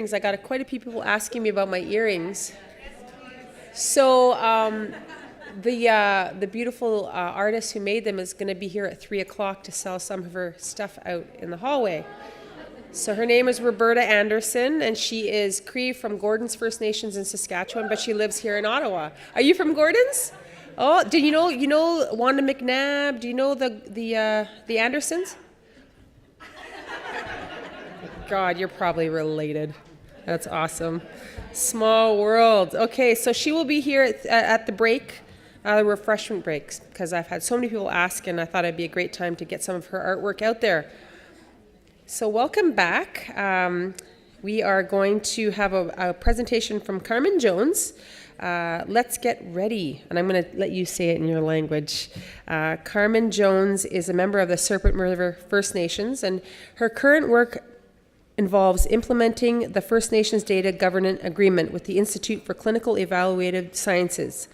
I got quite a few people asking me about my earrings. So the beautiful artist who made them is going to be here at 3 o'clock to sell some of her stuff out in the hallway. So her name is Roberta Anderson, and she is Cree from Gordon's First Nations in Saskatchewan, but she lives here in Ottawa. Are you from Gordon's? Oh, do you know Wanda McNabb? Do you know the Andersons? God, you're probably related. That's awesome. Small world. Okay, so she will be here at the break, the refreshment breaks, because I've had so many people ask, and I thought it'd be a great time to get some of her artwork out there. So welcome back. We are going to have a presentation from Carmen Jones. Let's get ready, and I'm going to let you say it in your language. Carmen Jones is a member of the Serpent River First Nations, and her current work involves implementing the First Nations Data Governance Agreement with the Institute for Clinical Evaluative Sciences.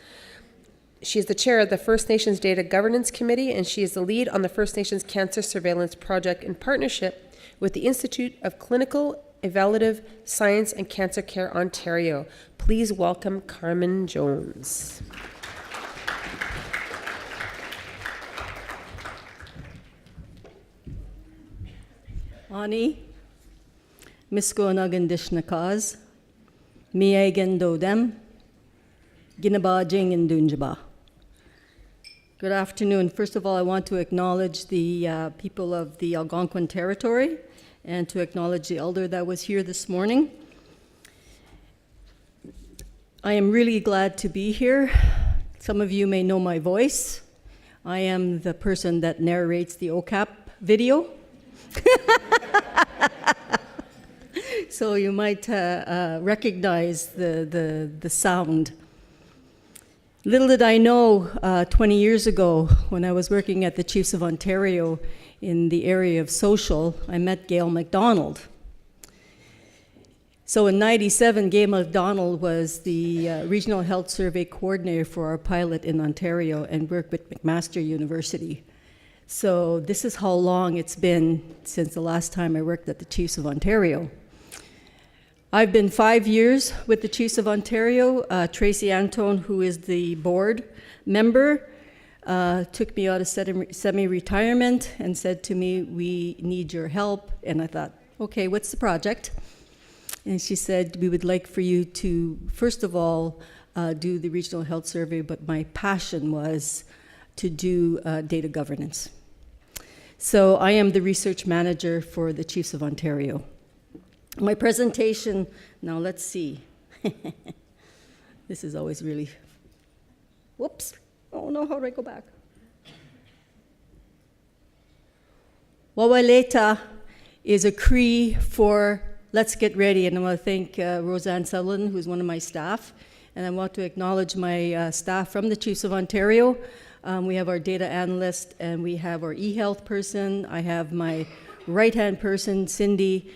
She is the chair of the First Nations Data Governance Committee, and she is the lead on the First Nations Cancer Surveillance Project in partnership with the Institute of Clinical Evaluative Science and Cancer Care Ontario. Please welcome Carmen Jones. Ani. Misko nagandishnakaz, miagan dodem, ginaba jing and dunjaba. Good afternoon. First of all, I want to acknowledge the people of the Algonquin territory and to acknowledge the elder that was here this morning. I am really glad to be here. Some of you may know my voice. I am the person that narrates the OCAP video. So you might recognize the sound. Little did I know 20 years ago when I was working at the Chiefs of Ontario in the area of social, I met Gail MacDonald. So in '97, Gail MacDonald was the Regional Health Survey Coordinator for our pilot in Ontario and worked with McMaster University. So this is how long it's been since the last time I worked at the Chiefs of Ontario. I've been 5 years with the Chiefs of Ontario. Tracy Antone, who is the board member, took me out of semi-retirement and said to me, "We need your help." And I thought, okay, what's the project? And she said, "We would like for you to, first of all, do the regional health survey, but my passion was to do data governance." So I am the research manager for the Chiefs of Ontario. My presentation, now let's see. This is always really, whoops. Oh no, how do I go back? Wawaleta is a Cree for let's get ready. And I want to thank Roseanne Sutherland, who's one of my staff. And I want to acknowledge my staff from the Chiefs of Ontario. We have our data analyst and we have our e-health person. I have my right-hand person, Cindy,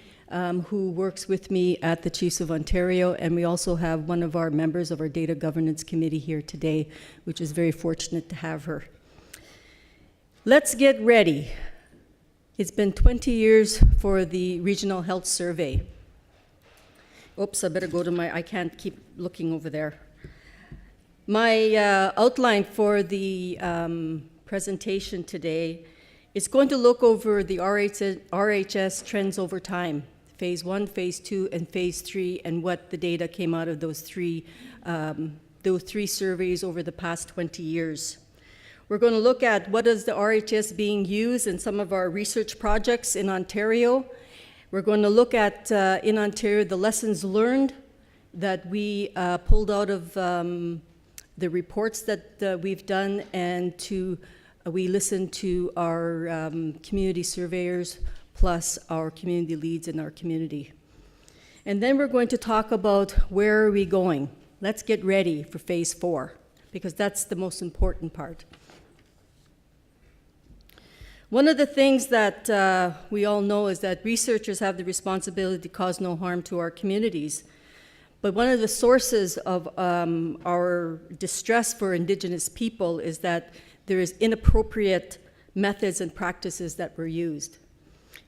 who works with me at the Chiefs of Ontario, and we also have one of our members of our Data Governance Committee here today, which is very fortunate to have her. Let's get ready. It's been 20 years for the Regional Health Survey. Oops, I better go to I can't keep looking over there. My outline for the presentation today is going to look over the RHS trends over time. Phase 1, Phase 2, and Phase 3, and what the data came out of those three surveys over the past 20 years. We're going to look at what is the RHS being used in some of our research projects in Ontario. We're going to look at, in Ontario, the lessons learned that we pulled out of the reports that we've done, and we listened to our community surveyors, plus our community leads in our community. And then we're going to talk about where are we going. Let's get ready for Phase 4, because that's the most important part. One of the things that we all know is that researchers have the responsibility to cause no harm to our communities. But one of the sources of our distress for Indigenous people is that there is inappropriate methods and practices that were used.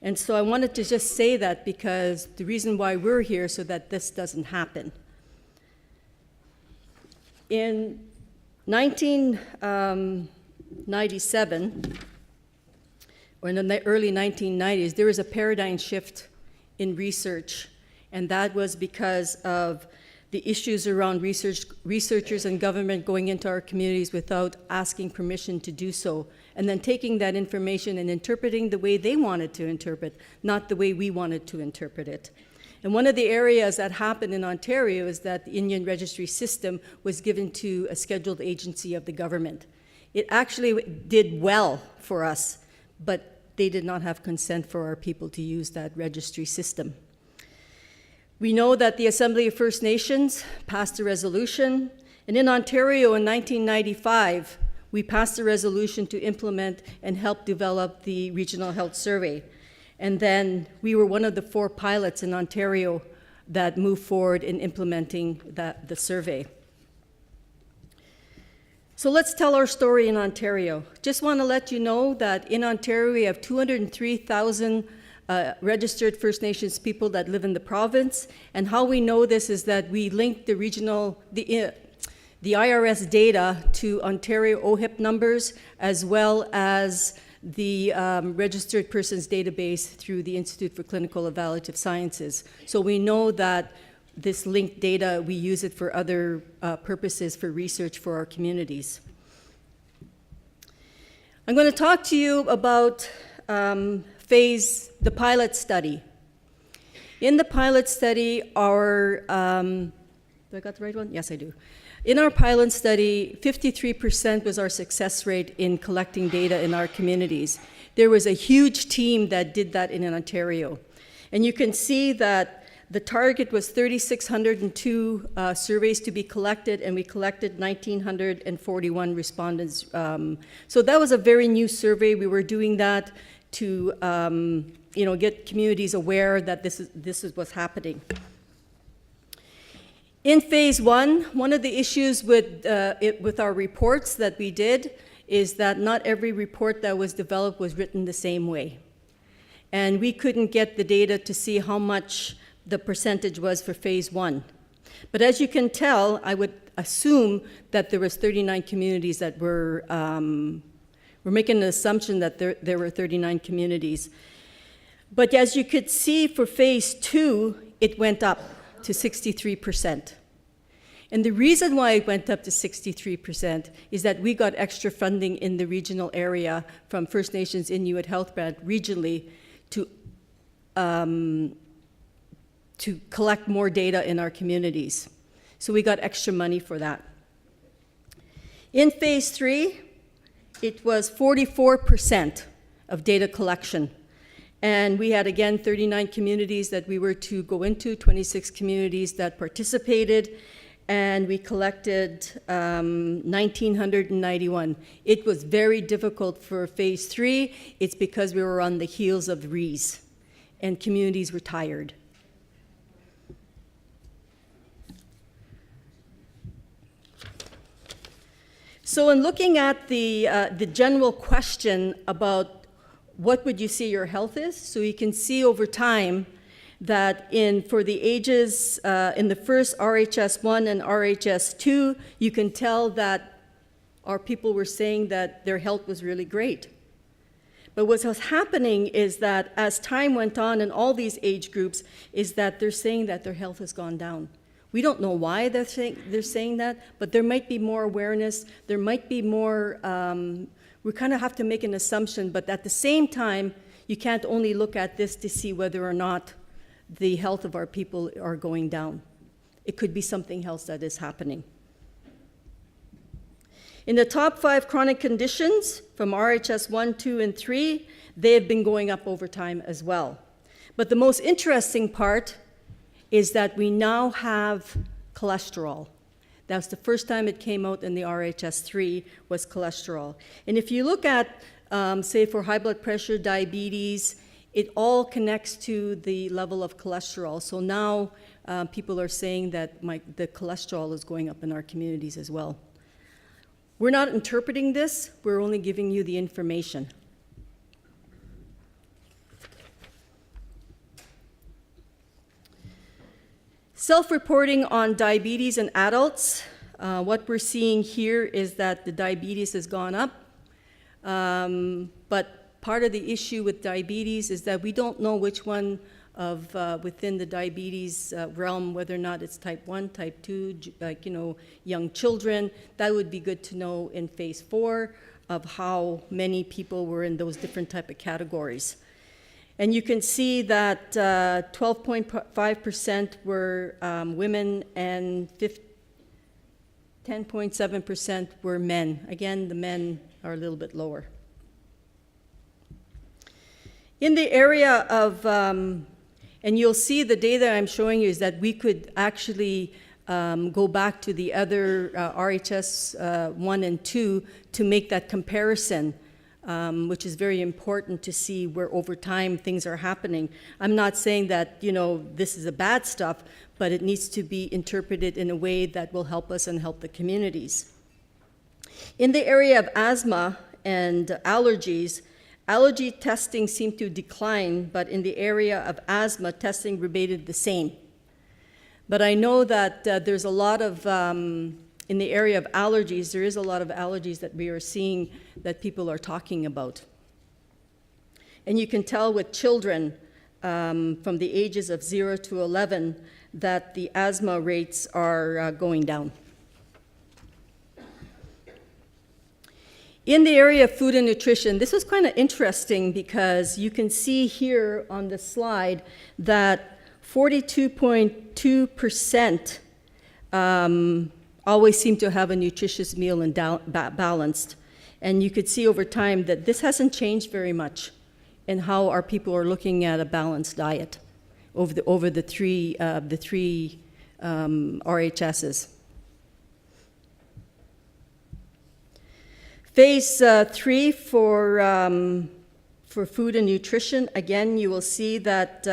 And so I wanted to just say that because the reason why we're here so that this doesn't happen. In 1997, or in the early 1990s, there was a paradigm shift in research, and that was because of the issues around researchers and government going into our communities without asking permission to do so, and then taking that information and interpreting the way they wanted to interpret, not the way we wanted to interpret it. And one of the areas that happened in Ontario is that the Indian registry system was given to a scheduled agency of the government. It actually did well for us, but they did not have consent for our people to use that registry system. We know that the Assembly of First Nations passed a resolution, and in Ontario in 1995, we passed a resolution to implement and help develop the Regional Health Survey. And then we were one of the 4 pilots in Ontario that moved forward in implementing the survey. So let's tell our story in Ontario. Just want to let you know that in Ontario we have 203,000 registered First Nations people that live in the province. And how we know this is that we link the IRS data to Ontario OHIP numbers, as well as the registered persons database through the Institute for Clinical Evaluative Sciences. So we know that this linked data, we use it for other purposes for research for our communities. I'm going to talk to you about phase, the pilot study. In the pilot study, do I got the right one? Yes, I do. In our pilot study, 53% was our success rate in collecting data in our communities. There was a huge team that did that in Ontario. And you can see that the target was 3,602 surveys to be collected, and we collected 1,941 respondents. So that was a very new survey. We were doing that to get communities aware that this is what's happening. In phase 1, one of the issues with our reports that we did is that not every report that was developed was written the same way. And we couldn't get the data to see how much the percentage was for phase 1. But as you can tell, I would assume that there was 39 communities that we're making an assumption that there were 39 communities. But as you could see for phase 2, it went up to 63%. And the reason why it went up to 63% is that we got extra funding in the regional area from First Nations Inuit Health Grant regionally to collect more data in our communities. So we got extra money for that. In phase 3, it was 44% of data collection. And we had, again, 39 communities that we were to go into, 26 communities that participated, and we collected 1,991. It was very difficult for phase 3. It's because we were on the heels of RHS, and communities were tired. So in looking at the general question about what would you say your health is, so you can see over time that for the ages, in the first RHS 1 and RHS 2, you can tell that our people were saying that their health was really great. But what was happening is that as time went on in all these age groups, is that they're saying that their health has gone down. We don't know why they're saying that, but there might be more awareness. There might be more, we kind of have to make an assumption, but at the same time, you can't only look at this to see whether or not the health of our people are going down. It could be something else that is happening. In the top 5 chronic conditions from RHS 1, 2, and 3, they have been going up over time as well. But the most interesting part is that we now have cholesterol. That's the first time it came out in the RHS 3 was cholesterol. And if you look at, say, for high blood pressure, diabetes, it all connects to the level of cholesterol. So now people are saying that the cholesterol is going up in our communities as well. We're not interpreting this, we're only giving you the information. Self-reporting on diabetes in adults. What we're seeing here is that the diabetes has gone up, but part of the issue with diabetes is that we don't know which one of within the diabetes realm, whether or not it's type 1, type 2, young children. That would be good to know in phase 4 of how many people were in those different type of categories. And you can see that 12.5% were women and 10.7% were men. Again, the men are a little bit lower. In the area of, and you'll see the data I'm showing you is that we could actually go back to the other RHS 1 and 2 to make that comparison, which is very important to see where over time things are happening. I'm not saying that, this is a bad stuff, but it needs to be interpreted in a way that will help us and help the communities. In the area of asthma and allergies, allergy testing seemed to decline, but in the area of asthma, testing remained the same. But I know that there's a lot of, in the area of allergies, there is a lot of allergies that we are seeing that people are talking about. And you can tell with children from the ages of 0 to 11 that the asthma rates are going down. In the area of food and nutrition, this was kind of interesting because you can see here on the slide that 42.2% always seem to have a nutritious meal and balanced. And you could see over time that this hasn't changed very much in how our people are looking at a balanced diet over the three RHSs. Phase 3 for food and nutrition, again, you will see that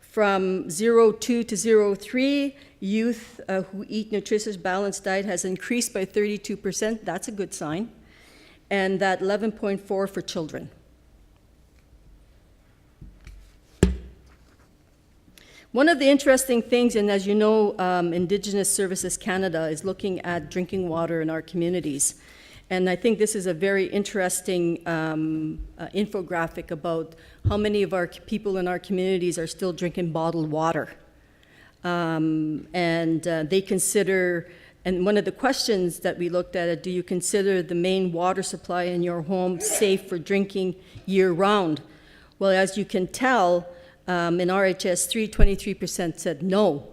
from 02 to 03, youth who eat nutritious balanced diet has increased by 32%. That's a good sign. And that 11.4 for children. One of the interesting things, and as you know, Indigenous Services Canada is looking at drinking water in our communities. And I think this is a very interesting infographic about how many of our people in our communities are still drinking bottled water. They consider, and one of the questions that we looked at, do you consider the main water supply in your home safe for drinking year-round? Well, as you can tell, in RHS 3, 23% said no.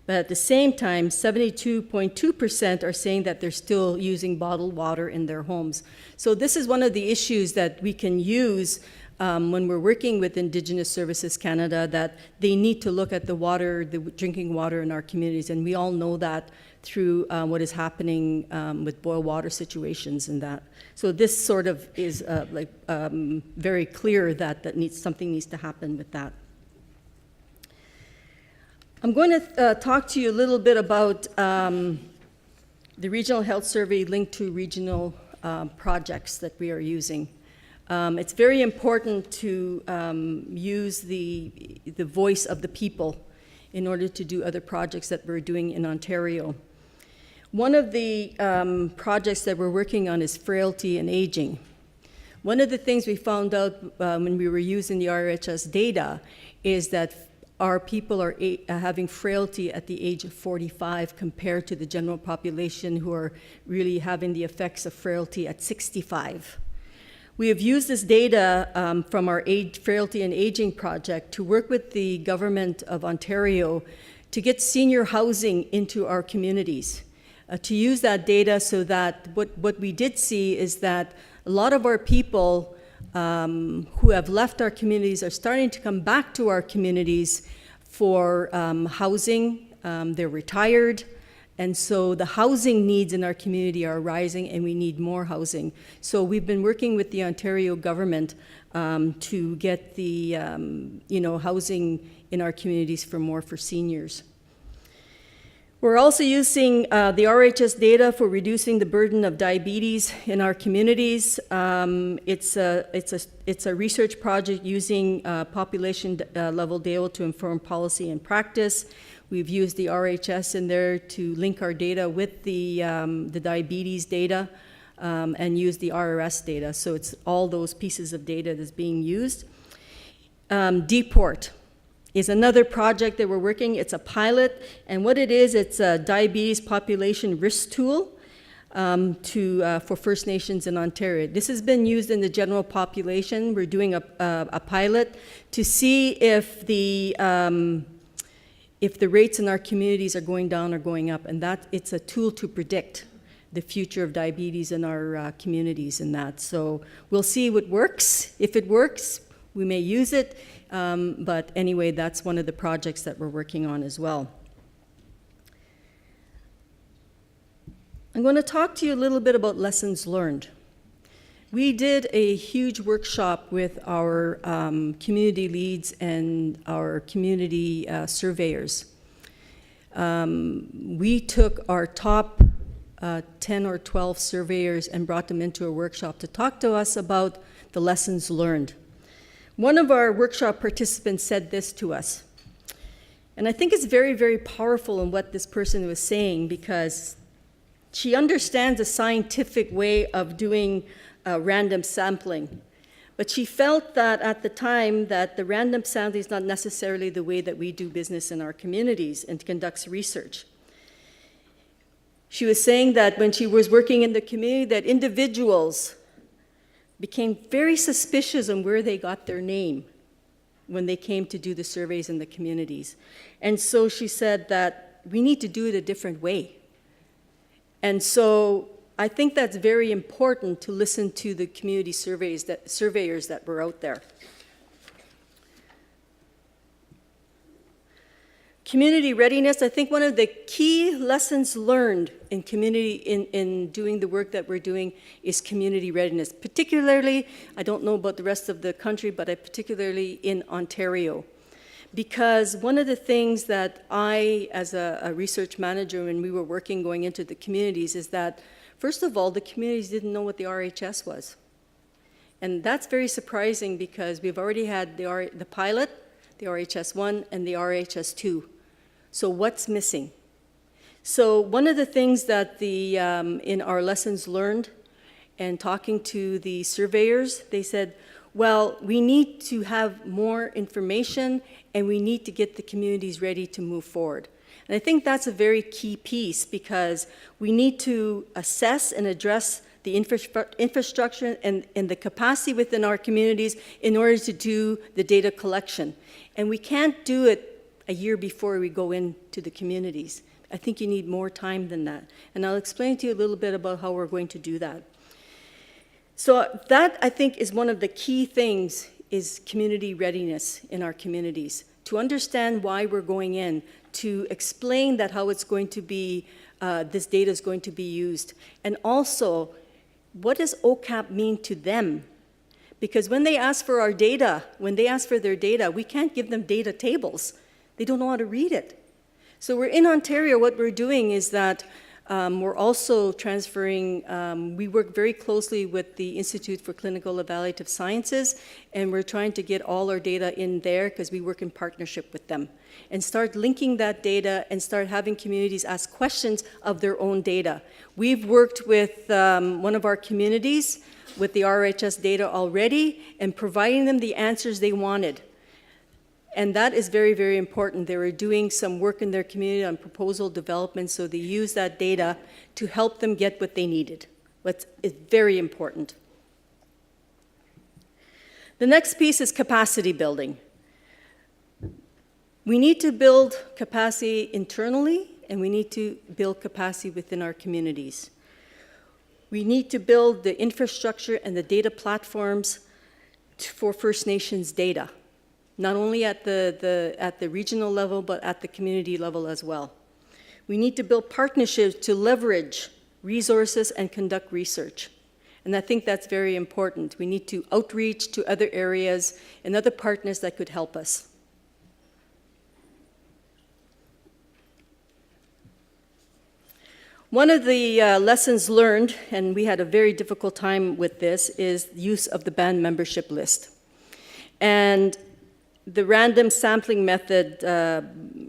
But at the same time, 72.2% are saying that they're still using bottled water in their homes. So this is one of the issues that we can use when we're working with Indigenous Services Canada, that they need to look at the water, the drinking water in our communities. And we all know that through what is happening with boil water situations and that. So this sort of is very clear that something needs to happen with that. I'm going to talk to you a little bit about the Regional Health Survey linked to regional projects that we are using. It's very important to use the voice of the people in order to do other projects that we're doing in Ontario. One of the projects that we're working on is frailty and aging. One of the things we found out when we were using the RHS data is that our people are having frailty at the age of 45 compared to the general population who are really having the effects of frailty at 65. We have used this data from our Frailty and Aging project to work with the government of Ontario to get senior housing into our communities. To use that data so that what we did see is that a lot of our people who have left our communities are starting to come back to our communities for housing. They're retired, and so the housing needs in our community are rising, and we need more housing. So we've been working with the Ontario government to get the housing in our communities for seniors. We're also using the RHS data for reducing the burden of diabetes in our communities. It's a research project using population level data to inform policy and practice. We've used the RHS in there to link our data with the diabetes data and use the RRS data. So it's all those pieces of data that's being used. DPORT is another project that we're working. It's a pilot, and what it is, it's a diabetes population risk tool for First Nations in Ontario. This has been used in the general population. We're doing a pilot to see if the rates in our communities are going down or going up, and that it's a tool to predict the future of diabetes in our communities and that. So we'll see what works. If it works, we may use it, but anyway, that's one of the projects that we're working on as well. I'm going to talk to you a little bit about lessons learned. We did a huge workshop with our community leads and our community surveyors. We took our top 10 or 12 surveyors and brought them into a workshop to talk to us about the lessons learned. One of our workshop participants said this to us, and I think it's very, very powerful in what this person was saying, because she understands the scientific way of doing random sampling. But she felt that at the time that the random sampling is not necessarily the way that we do business in our communities and conducts research. She was saying that when she was working in the community, that individuals became very suspicious on where they got their name when they came to do the surveys in the communities. And so she said that we need to do it a different way. And so I think that's very important, to listen to the community surveyors that were out there. Community readiness, I think one of the key lessons learned in in doing the work that we're doing is community readiness. Particularly, I don't know about the rest of the country, but particularly in Ontario. Because one of the things that I, as a research manager, when we were working going into the communities, is that, first of all, the communities didn't know what the RHS was. And that's very surprising, because we've already had the pilot, the RHS 1, and the RHS 2. So what's missing? So one of the things that in our lessons learned and talking to the surveyors, they said, well, we need to have more information, and we need to get the communities ready to move forward. And I think that's a very key piece, because we need to assess and address the infrastructure and the capacity within our communities in order to do the data collection. And we can't do it a year before we go into the communities. I think you need more time than that. And I'll explain to you a little bit about how we're going to do that. So that, I think, is one of the key things, is community readiness in our communities. To understand why we're going in, to explain that how it's going to be, this data is going to be used. And also, what does OCAP mean to them? Because when they ask for our data, when they ask for their data, we can't give them data tables. They don't know how to read it. So we're in Ontario, what we're doing is that we're also transferring, we work very closely with the Institute for Clinical Evaluative Sciences, and we're trying to get all our data in there, because we work in partnership with them, and start linking that data and start having communities ask questions of their own data. We've worked with one of our communities with the RHS data already and providing them the answers they wanted. And that is very, very important. They were doing some work in their community on proposal development, so they use that data to help them get what they needed. It's very important. The next piece is capacity building. We need to build capacity internally, and we need to build capacity within our communities. We need to build the infrastructure and the data platforms for First Nations data, not only at the regional level, but at the community level as well. We need to build partnerships to leverage resources and conduct research. And I think that's very important. We need to outreach to other areas and other partners that could help us. One of the lessons learned, and we had a very difficult time with this, is use of the band membership list. And the random sampling method,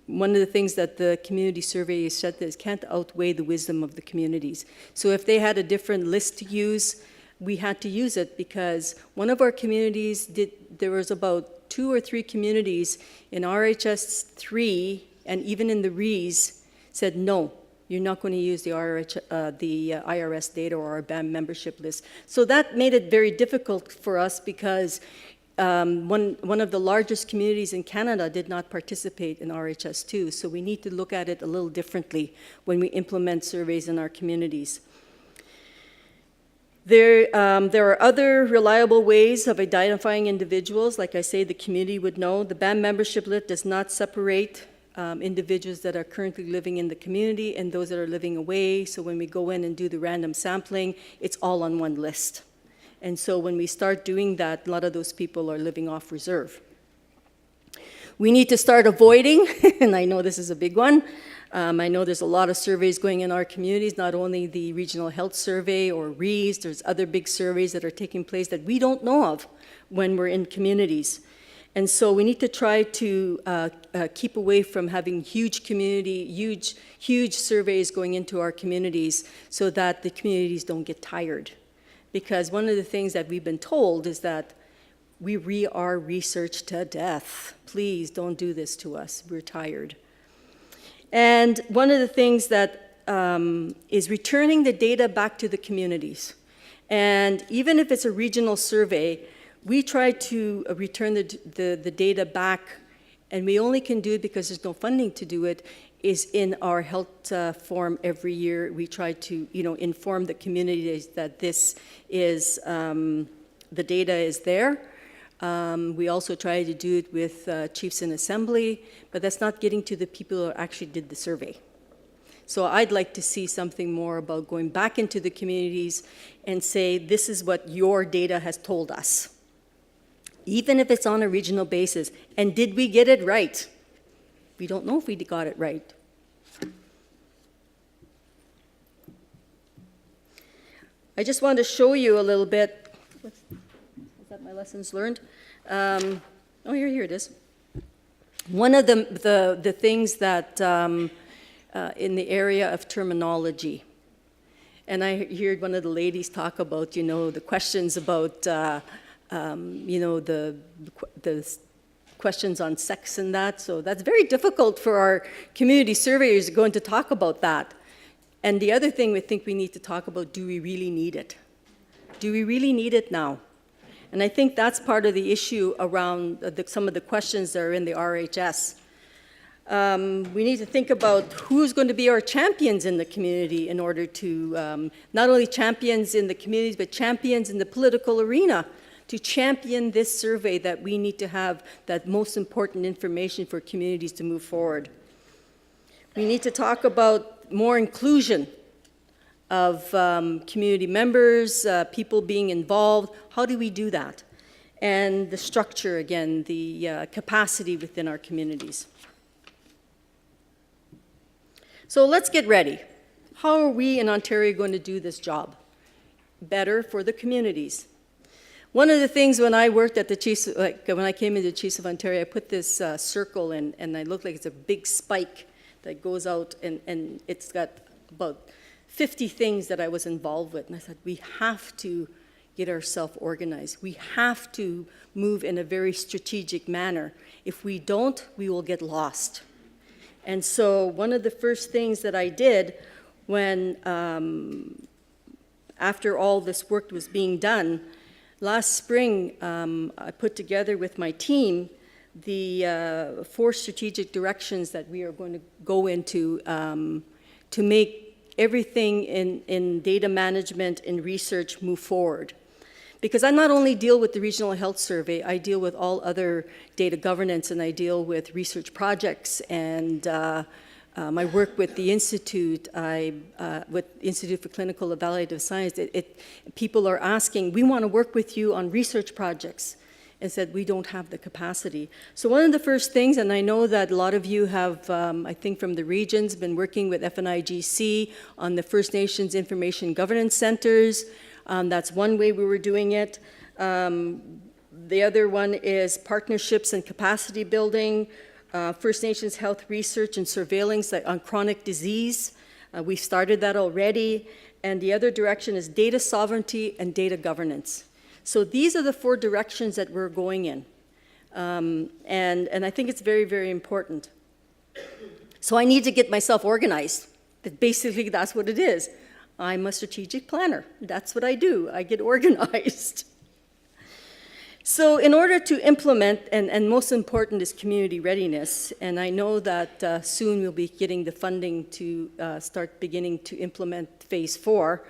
one of the things that the community survey said is can't outweigh the wisdom of the communities. So if they had a different list to use, we had to use it because one of our communities there was about 2 or 3 communities in RHS 3 and even in the RHS said, no, you're not going to use the IRS data or our BAM membership list. So that made it very difficult for us because one of the largest communities in Canada did not participate in RHS2, so we need to look at it a little differently when we implement surveys in our communities. There are other reliable ways of identifying individuals. Like I say, the community would know. The BAM membership list does not separate individuals that are currently living in the community and those that are living away, so when we go in and do the random sampling, it's all on one list. And so when we start doing that, a lot of those people are living off reserve. We need to start avoiding, and I know this is a big one. I know there's a lot of surveys going in our communities, not only the Regional Health Survey or RHS, there's other big surveys that are taking place that we don't know of when we're in communities. And so we need to try to keep away from having huge surveys going into our communities so that the communities don't get tired. Because one of the things that we've been told is that we are researched to death. Please don't do this to us. We're tired. And one of the things that is returning the data back to the communities. And even if it's a regional survey, we try to return the data back, and we only can do it because there's no funding to do it, is in our health forum every year. We try to, inform the communities that this is, the data is there. We also try to do it with chiefs in assembly, but that's not getting to the people who actually did the survey. So I'd like to see something more about going back into the communities and say, this is what your data has told us. Even if it's on a regional basis. And did we get it right? We don't know if we got it right. I just wanted to show you a little bit. Is that my lessons learned? Oh, here it is. One of the things that in the area of terminology, and I heard one of the ladies talk about, the questions about, the questions on sex and that. So that's very difficult for our community surveyors going to talk about that. And the other thing we think we need to talk about, do we really need it? Do we really need it now? And I think that's part of the issue around some of the questions that are in the RHS. We need to think about who's going to be our champions in the community in order to, not only champions in the communities, but champions in the political arena to champion this survey that we need to have that most important information for communities to move forward. We need to talk about more inclusion of community members, people being involved. How do we do that? And the structure, again, the capacity within our communities. So let's get ready. How are we in Ontario going to do this job better for the communities? One of the things when I worked at the Chiefs, when I came into the Chiefs of Ontario, I put this circle in, and I looked like it's a big spike that goes out, and it's got about 50 things that I was involved with. And I said, we have to get ourselves organized. We have to move in a very strategic manner. If we don't, we will get lost. And so one of the first things that I did when, after all this work was being done, last spring, I put together with my team the 4 strategic directions that we are going to go into to make everything in data management and research move forward. Because I not only deal with the Regional Health Survey, I deal with all other data governance, and I deal with research projects, and I work with the Institute, with Institute for Clinical Evaluative Science. People are asking, we want to work with you on research projects, and said we don't have the capacity. So one of the first things, and I know that a lot of you have, I think from the regions, been working with FNIGC on the First Nations Information Governance Centers. That's one way we were doing it. The other one is partnerships and capacity building, First Nations health research and surveillance on chronic disease. We've started that already. And the other direction is data sovereignty and data governance. So these are the 4 directions that we're going in. And I think it's very, very important. So I need to get myself organized. Basically, that's what it is. I'm a strategic planner. That's what I do. I get organized. So in order to implement, and most important is community readiness, and I know that soon we'll be getting the funding to start beginning to implement Phase 4.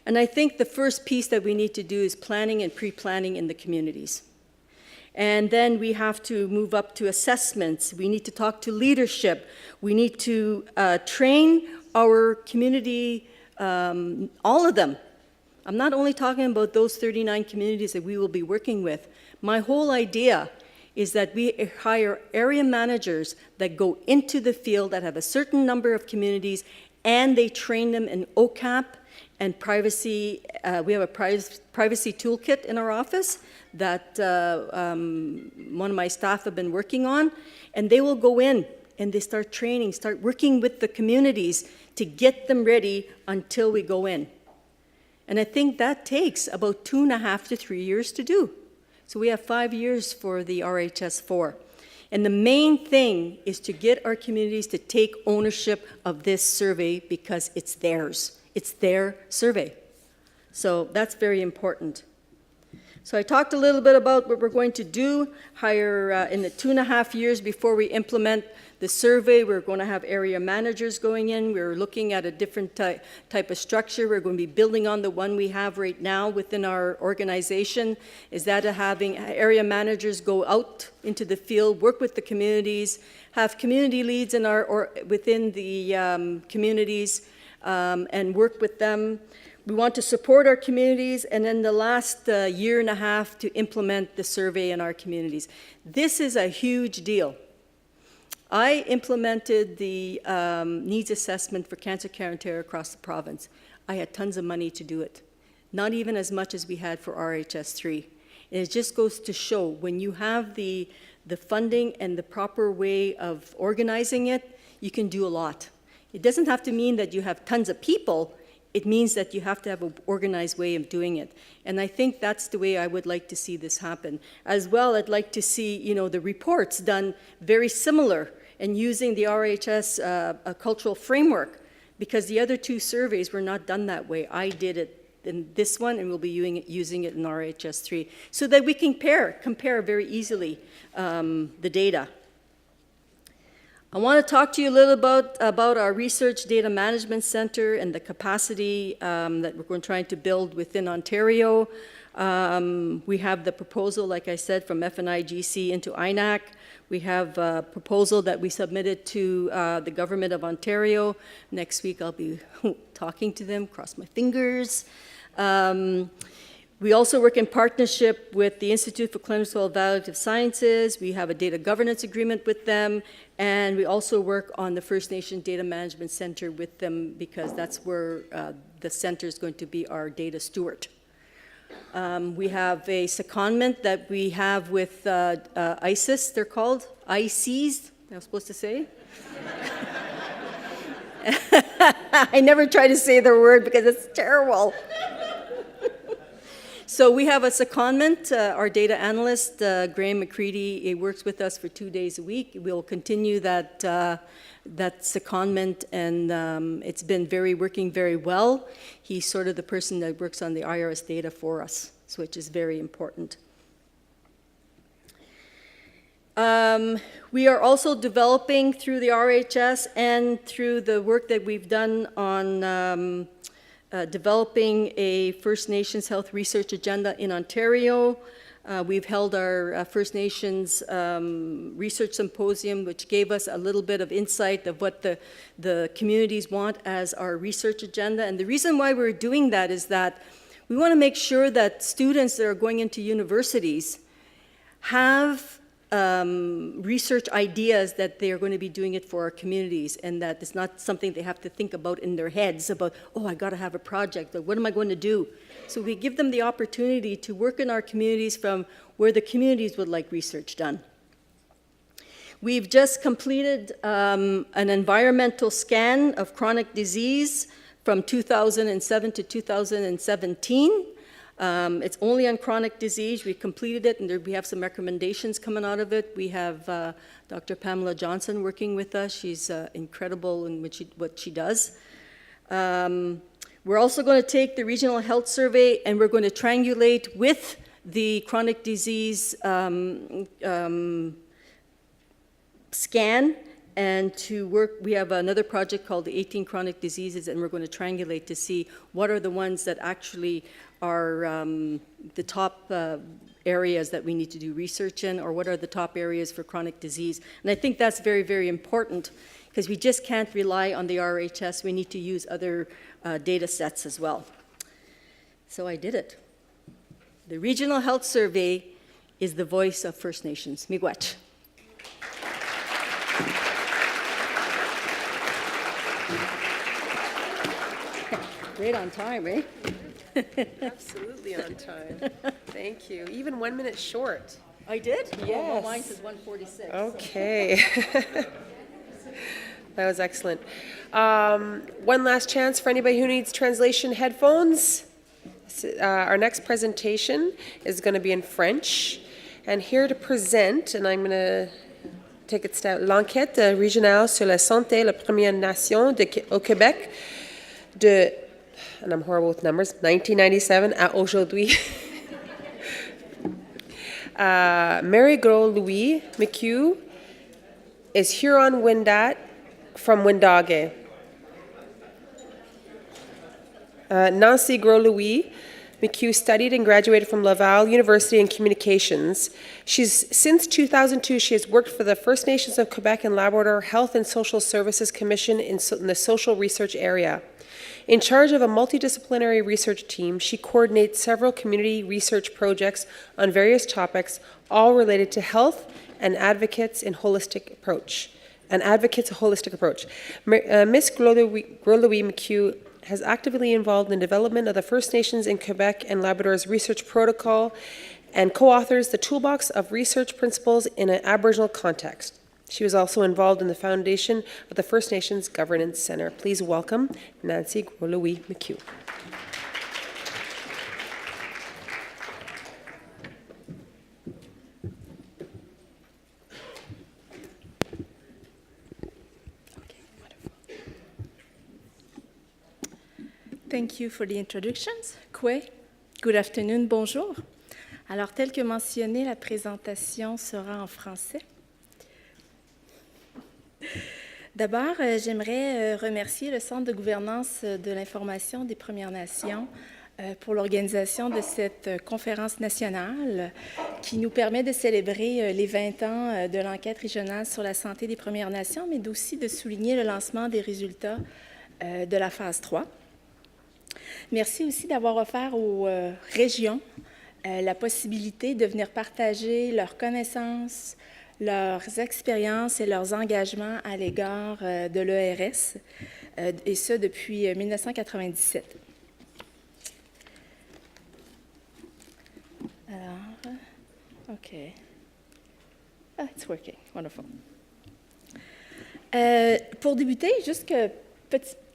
And I think the first piece that we need to do is planning and pre-planning in the communities. And then we have to move up to assessments. We need to talk to leadership. We need to train our community, all of them. I'm not only talking about those 39 communities that we will be working with. My whole idea is that we hire area managers that go into the field that have a certain number of communities, and they train them in OCAP and privacy. We have a privacy toolkit in our office that one of my staff have been working on, and they will go in and they start training, start working with the communities to get them ready until we go in. And I think that takes about 2.5 to 3 years to do. So we have 5 years for the RHS 4. And the main thing is to get our communities to take ownership of this survey because it's theirs. It's their survey. So that's very important. So I talked a little bit about what we're going to do. Hire in the 2.5 years before we implement the survey, we're going to have area managers going in. We're looking at a different type of structure. We're going to be building on the one we have right now within our organization. Is that having area managers go out into the field, work with the communities, have community leads in within the communities, and work with them. We want to support our communities, and then the last 1.5 years to implement the survey in our communities. This is a huge deal. I implemented the needs assessment for cancer care and care across the province. I had tons of money to do it, not even as much as we had for RHS 3. And it just goes to show when you have the funding and the proper way of organizing it, you can do a lot. It doesn't have to mean that you have tons of people. It means that you have to have an organized way of doing it. And I think that's the way I would like to see this happen. As well, I'd like to see, the reports done very similar and using the RHS cultural framework, because the other 2 surveys were not done that way. I did it in this one, and we'll be using it in RHS 3, so that we can compare very easily the data. I want to talk to you a little about our Research Data Management Center and the capacity that we're trying to build within Ontario. We have the proposal, like I said, from FNIGC into INAC. We have a proposal that we submitted to the Government of Ontario. Next week I'll be talking to them, cross my fingers. We also work in partnership with the Institute for Clinical Evaluative Sciences. We have a data governance agreement with them, and we also work on the First Nation Data Management Center with them, because that's where the center is going to be our data steward. We have a secondment that we have with ISIS, they're called, ICs, I was supposed to say. I never try to say their word because it's terrible. So we have a secondment. Our data analyst, Graham McCready, he works with us for 2 days a week. We'll continue that secondment, and it's been working very well. He's sort of the person that works on the IRS data for us, which is very important. We are also developing through the RHS and through the work that we've done on developing a First Nations health research agenda in Ontario. We've held our First Nations research symposium, which gave us a little bit of insight of what the communities want as our research agenda. And the reason why we're doing that is that we want to make sure that students that are going into universities have research ideas that they're going to be doing it for our communities, and that it's not something they have to think about in their heads about, oh, I got to have a project, or what am I going to do? So we give them the opportunity to work in our communities from where the communities would like research done. We've just completed an environmental scan of chronic disease from 2007 to 2017. It's only on chronic disease. We completed it, and we have some recommendations coming out of it. We have Dr. Pamela Johnson working with us. She's incredible in what she does. We're also going to take the regional health survey, and we're going to triangulate with the chronic disease scan, and to work, we have another project called the 18 chronic diseases, and we're going to triangulate to see what are the ones that actually are the top areas that we need to do research in, or what are the top areas for chronic disease. And I think that's very, very important, because we just can't rely on the RHS. We need to use other data sets as well. So I did it. The Regional Health Survey is the voice of First Nations. Miigwech. Great on time, eh? Absolutely on time. Thank you. Even 1 minute short. I did? Yes. Well, mine says 1:46. Okay. That was excellent. One last chance for anybody who needs translation headphones. Our next presentation is going to be in French. And here to present, and I'm going to take it step, l'enquête régionale sur la santé et la Première Nation au Québec de, and I'm horrible with numbers, 1997 à aujourd'hui. Marie-Gros-Louis McHugh is Huron-Wendat from Wendake. Nancy Gros-Louis McHugh studied and graduated from Laval University in Communications. Since 2002, she has worked for the First Nations of Quebec and Labrador Health and Social Services Commission in the social research area. In charge of a multidisciplinary research team, she coordinates several community research projects on various topics, all related to health and advocates a holistic approach. Ms. Gros-Louis McHugh has actively involved in the development of the First Nations in Quebec and Labrador's research protocol and co-authors the Toolbox of Research Principles in an Aboriginal Context. She was also involved in the foundation of the First Nations Governance Centre. Please welcome Nancy Gros-Louis McHugh. Thank you for the introductions. Kwe, good afternoon, bonjour. Alors, tel que mentionné, la présentation sera en français. D'abord, j'aimerais remercier le Centre de gouvernance de l'information des Premières Nations pour l'organisation de cette conférence nationale qui nous permet de célébrer les 20 ans de l'enquête régionale sur la santé des Premières Nations, mais aussi de souligner le lancement des résultats de la phase 3. Merci aussi d'avoir offert aux régions la possibilité de venir partager leurs connaissances, leurs expériences et leurs engagements à l'égard de l'ERS, et ce depuis 1997. Alors, OK. Ah, it's working. Wonderful. Pour débuter, juste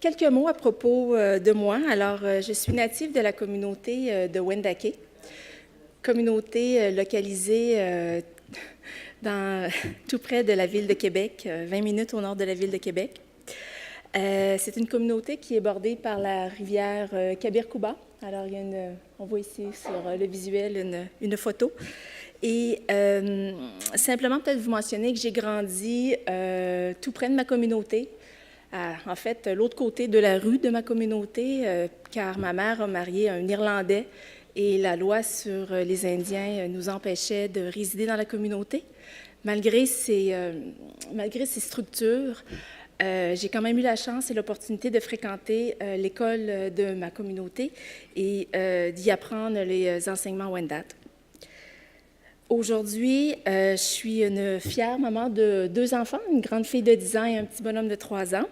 quelques mots à propos de moi. Alors, je suis native de la communauté de Wendake, communauté localisée tout près de la ville de Québec, 20 minutes au nord de la ville de Québec. C'est une communauté qui est bordée par la rivière Kabir-Kouba. Alors, on voit ici sur le visuel une photo. Et simplement, peut-être vous mentionner que j'ai grandi tout près de ma communauté, en fait, l'autre côté de la rue de ma communauté, car ma mère a marié un Irlandais et la loi sur les Indiens nous empêchait de résider dans la communauté. Malgré ces structures, j'ai quand même eu la chance et l'opportunité de fréquenter l'école de ma communauté et d'y apprendre les enseignements Wendat. Aujourd'hui, je suis une fière maman de 2 enfants, une grande fille de 10 ans et un petit bonhomme de 3 ans.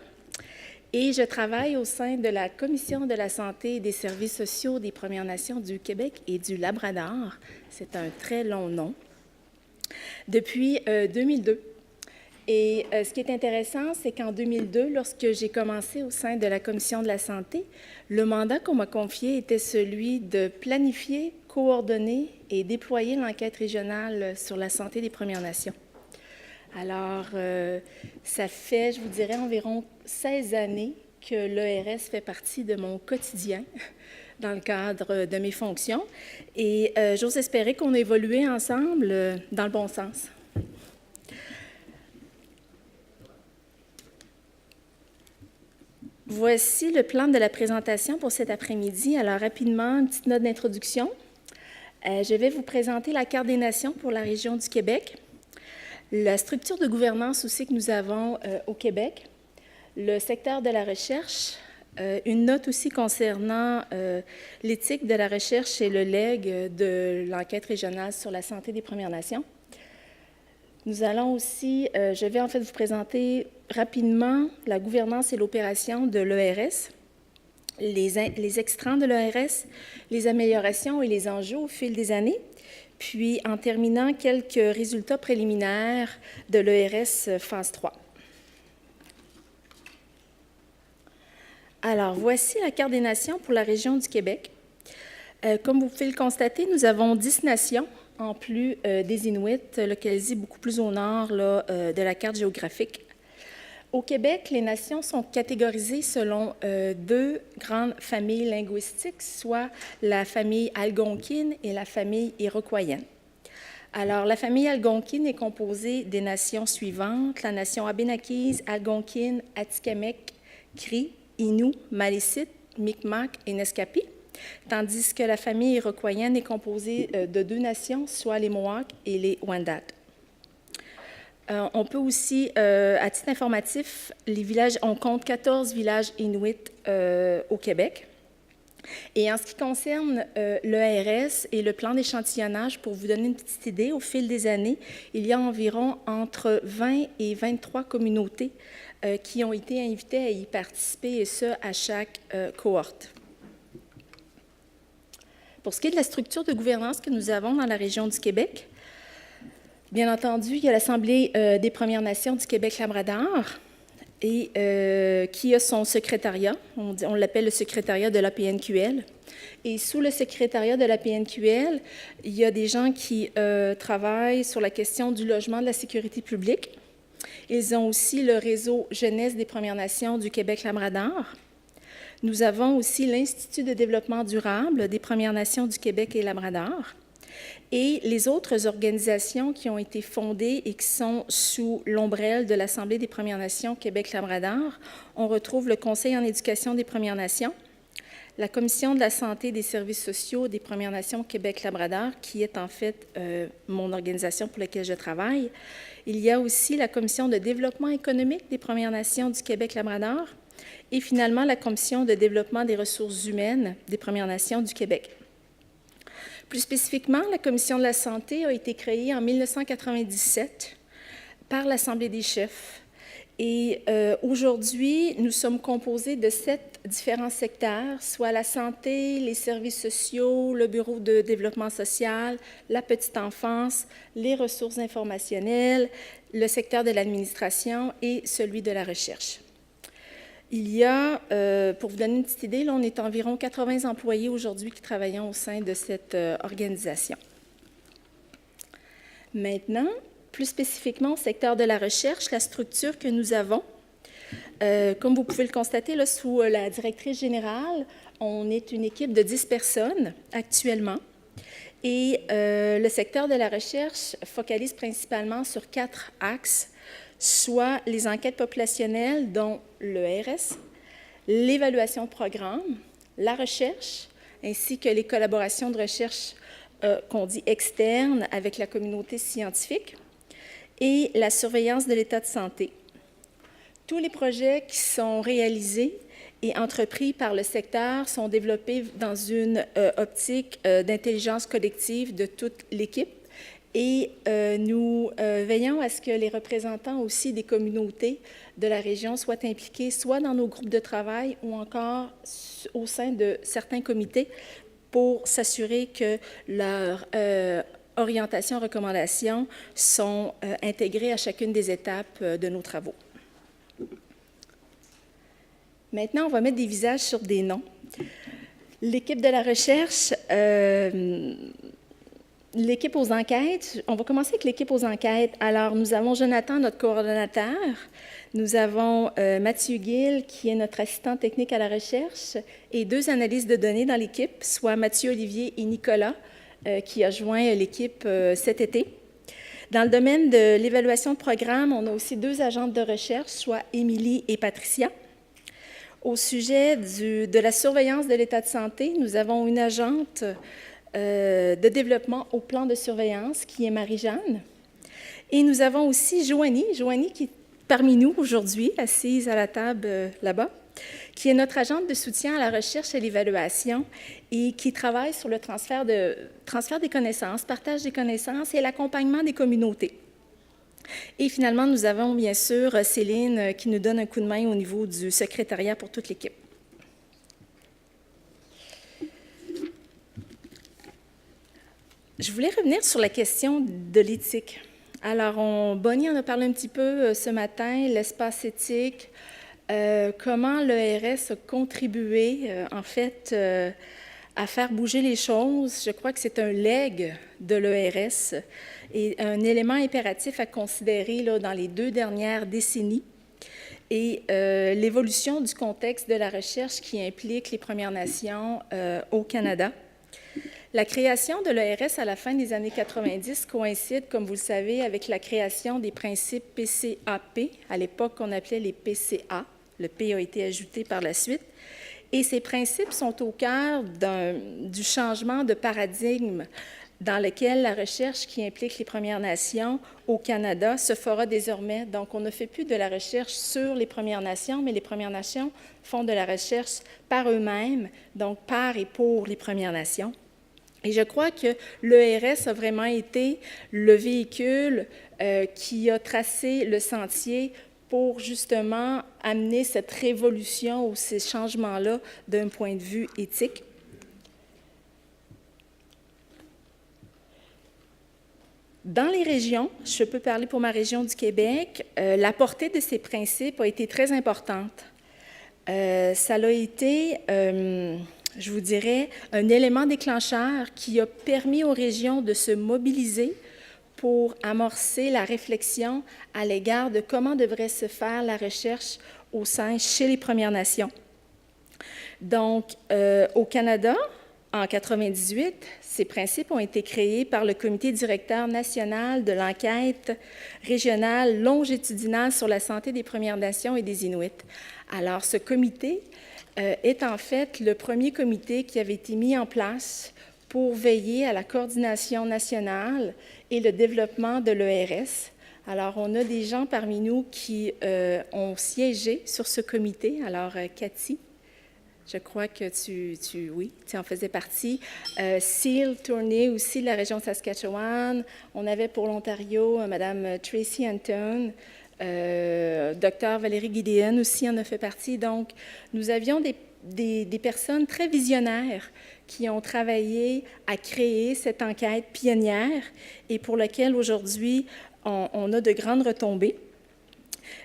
Et je travaille au sein de la Commission de la santé et des services sociaux des Premières Nations du Québec et du Labrador. C'est un très long nom. Depuis 2002. Et ce qui est intéressant, c'est qu'en 2002, lorsque j'ai commencé au sein de la Commission de la santé, le mandat qu'on m'a confié était celui de planifier, coordonner et déployer l'enquête régionale sur la santé des Premières Nations. Alors, ça fait, je vous dirais, environ 16 années que l'ERS fait partie de mon quotidien dans le cadre de mes fonctions. Et j'ose espérer qu'on a évolué ensemble dans le bon sens. Voici le plan de la présentation pour cet après-midi. Alors, rapidement, une petite note d'introduction. Je vais vous présenter la carte des nations pour la région du Québec, la structure de gouvernance aussi que nous avons au Québec, le secteur de la recherche, une note aussi concernant l'éthique de la recherche et le legs de l'enquête régionale sur la santé des Premières Nations. Nous allons aussi, je vais en fait vous présenter rapidement la gouvernance et l'opération de l'ERS, les extrants de l'ERS, les améliorations et les enjeux au fil des années, puis en terminant quelques résultats préliminaires de l'ERS Phase 3. Alors, voici la carte des nations pour la région du Québec. Comme vous pouvez le constater, nous avons 10 nations, en plus des Inuits, localisés beaucoup plus au nord là, de la carte géographique. Au Québec, les nations sont catégorisées selon 2 grandes familles linguistiques, soit la famille algonquine et la famille iroquoienne. Alors, la famille algonquine est composée des nations suivantes, la nation abénaquise, algonquine, atikamekw, cri, Innu, Malécite, Micmac et Nescapi, tandis que la famille iroquoienne est composée de 2 nations, soit les Mohawks et les Wendat. On peut aussi, à titre informatif, on compte 14 villages inuits au Québec. Et en ce qui concerne l'ERS et le plan d'échantillonnage, pour vous donner une petite idée, au fil des années, il y a environ entre 20 et 23 communautés qui ont été invitées à y participer, et ce, à chaque cohorte. Pour ce qui est de la structure de gouvernance que nous avons dans la région du Québec, bien entendu, il y a l'Assemblée des Premières Nations du Québec-Labrador et qui a son secrétariat. On l'appelle le secrétariat de l'APNQL. Et sous le secrétariat de l'APNQL, il y a des gens qui travaillent sur la question du logement, de la sécurité publique. Ils ont aussi le réseau Jeunesse des Premières Nations du Québec-Labrador. Nous avons aussi l'Institut de développement durable des Premières Nations du Québec et Labrador. Et les autres organisations qui ont été fondées et qui sont sous l'ombrelle de l'Assemblée des Premières Nations Québec-Labrador, on retrouve le Conseil en éducation des Premières Nations, la Commission de la santé et des services sociaux des Premières Nations Québec-Labrador, qui est en fait mon organisation pour laquelle je travaille. Il y a aussi la Commission de développement économique des Premières Nations du Québec-Labrador et finalement la Commission de développement des ressources humaines des Premières Nations du Québec. Plus spécifiquement, la Commission de la santé a été créée en 1997 par l'Assemblée des chefs. Et aujourd'hui, nous sommes composés de 7 différents secteurs, soit la santé, les services sociaux, le bureau de développement social, la petite enfance, les ressources informationnelles, le secteur de l'administration et celui de la recherche. Il y a, pour vous donner une petite idée, là, on est environ 80 employés aujourd'hui qui travaillent au sein de cette organisation. Maintenant, plus spécifiquement au secteur de la recherche, la structure que nous avons, comme vous pouvez le constater, là, sous la directrice générale, on est une équipe de 10 personnes actuellement. Et le secteur de la recherche focalise principalement sur 4 axes, soit les enquêtes populationnelles, dont l'ERS, l'évaluation de programmes, la recherche, ainsi que les collaborations de recherche qu'on dit externes avec la communauté scientifique, et la surveillance de l'état de santé. Tous les projets qui sont réalisés et entrepris par le secteur sont développés dans une optique d'intelligence collective de toute l'équipe Et nous veillons à ce que les représentants aussi des communautés de la région soient impliqués, soit dans nos groupes de travail ou encore au sein de certains comités pour s'assurer que leurs orientations, recommandations sont intégrées à chacune des étapes de nos travaux. Maintenant, on va mettre des visages sur des noms. L'équipe de la recherche, l'équipe aux enquêtes, on va commencer avec l'équipe aux enquêtes. Alors, nous avons Jonathan, notre coordonnateur. Nous avons Mathieu Gill, qui est notre assistant technique à la recherche, et 2 analystes de données dans l'équipe, soit Mathieu Olivier et Nicolas, qui a joint l'équipe cet été. Dans le domaine de l'évaluation de programme, on a aussi 2 agentes de recherche, soit Émilie et Patricia. Au sujet de la surveillance de l'état de santé, nous avons une agente de développement au plan de surveillance, qui est Marie-Jeanne. Et nous avons aussi Joanie qui est parmi nous aujourd'hui, assise à la table là-bas, qui est notre agente de soutien à la recherche et l'évaluation et qui travaille sur le transfert des connaissances, partage des connaissances et l'accompagnement des communautés. Et finalement, nous avons bien sûr Céline qui nous donne un coup de main au niveau du secrétariat pour toute l'équipe. Je voulais revenir sur la question de l'éthique. Alors, Bonnie en a parlé un petit peu ce matin, l'espace éthique, comment l'ERS a contribué, en fait, à faire bouger les choses. Je crois que c'est un legs de l'ERS et un élément impératif à considérer là, dans les 2 dernières décennies. Et l'évolution du contexte de la recherche qui implique les Premières Nations au Canada. La création de l'ERS à la fin des années 90 coïncide, comme vous le savez, avec la création des principes PCAP. À l'époque, on appelait les PCA. Le P a été ajouté par la suite. Et ces principes sont au cœur du changement de paradigme dans lequel la recherche qui implique les Premières Nations au Canada se fera désormais. Donc, on ne fait plus de la recherche sur les Premières Nations, mais les Premières Nations font de la recherche par eux-mêmes, donc par et pour les Premières Nations. Et je crois que l'ERS a vraiment été le véhicule qui a tracé le sentier pour justement amener cette révolution ou ces changements-là d'un point de vue éthique. Dans les régions, je peux parler pour ma région du Québec, la portée de ces principes a été très importante. Ça a été, je vous dirais, un élément déclencheur qui a permis aux régions de se mobiliser pour amorcer la réflexion à l'égard de comment devrait se faire la recherche au sein chez les Premières Nations. Donc, au Canada, en 1998, ces principes ont été créés par le Comité directeur national de l'enquête régionale longitudinale sur la santé des Premières Nations et des Inuits. Alors, ce comité est en fait le premier comité qui avait été mis en place pour veiller à la coordination nationale et le développement de l'ERS. Alors, on a des gens parmi nous qui ont siégé sur ce comité. Alors, Cathy, je crois que tu en faisais partie. Seal Tourney aussi de la région de Saskatchewan. On avait pour l'Ontario Mme Tracy Anton. Dr Valérie Gideon aussi en a fait partie. Donc, nous avions des personnes très visionnaires qui ont travaillé à créer cette enquête pionnière et pour laquelle aujourd'hui on a de grandes retombées.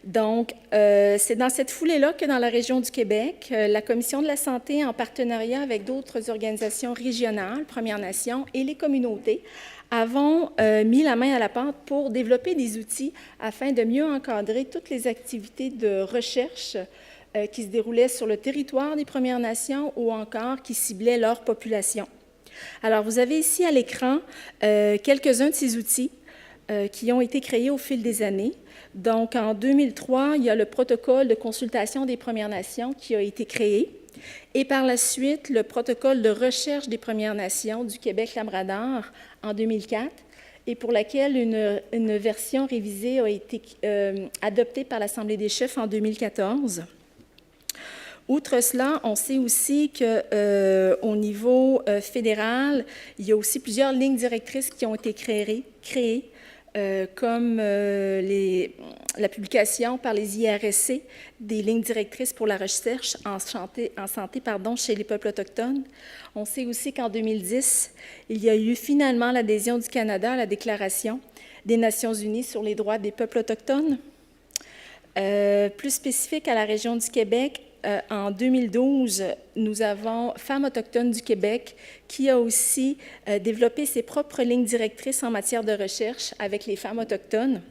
Donc, c'est dans cette foulée-là que dans la région du Québec, la Commission de la santé, en partenariat avec d'autres organisations régionales, Premières Nations et les communautés, avons mis la main à la pâte pour développer des outils afin de mieux encadrer toutes les activités de recherche qui se déroulaient sur le territoire des Premières Nations ou encore qui ciblaient leur population. Alors, vous avez ici à l'écran quelques-uns de ces outils qui ont été créés au fil des années. Donc, en 2003, il y a le protocole de consultation des Premières Nations qui a été créé. Et par la suite, le protocole de recherche des Premières Nations du Québec-Labrador en 2004, et pour laquelle une version révisée a été adoptée par l'Assemblée des chefs en 2014. Outre cela, on sait aussi qu'au niveau fédéral, il y a aussi plusieurs lignes directrices qui ont été créées créés, comme la publication par les IRSC des lignes directrices pour la recherche en santé chez les peuples autochtones. On sait aussi qu'en 2010, il y a eu finalement l'adhésion du Canada à la Déclaration des Nations unies sur les droits des peuples autochtones. Plus spécifique à la région du Québec, en 2012, nous avons Femmes autochtones du Québec qui a aussi développé ses propres lignes directrices en matière de recherche avec les femmes autochtones.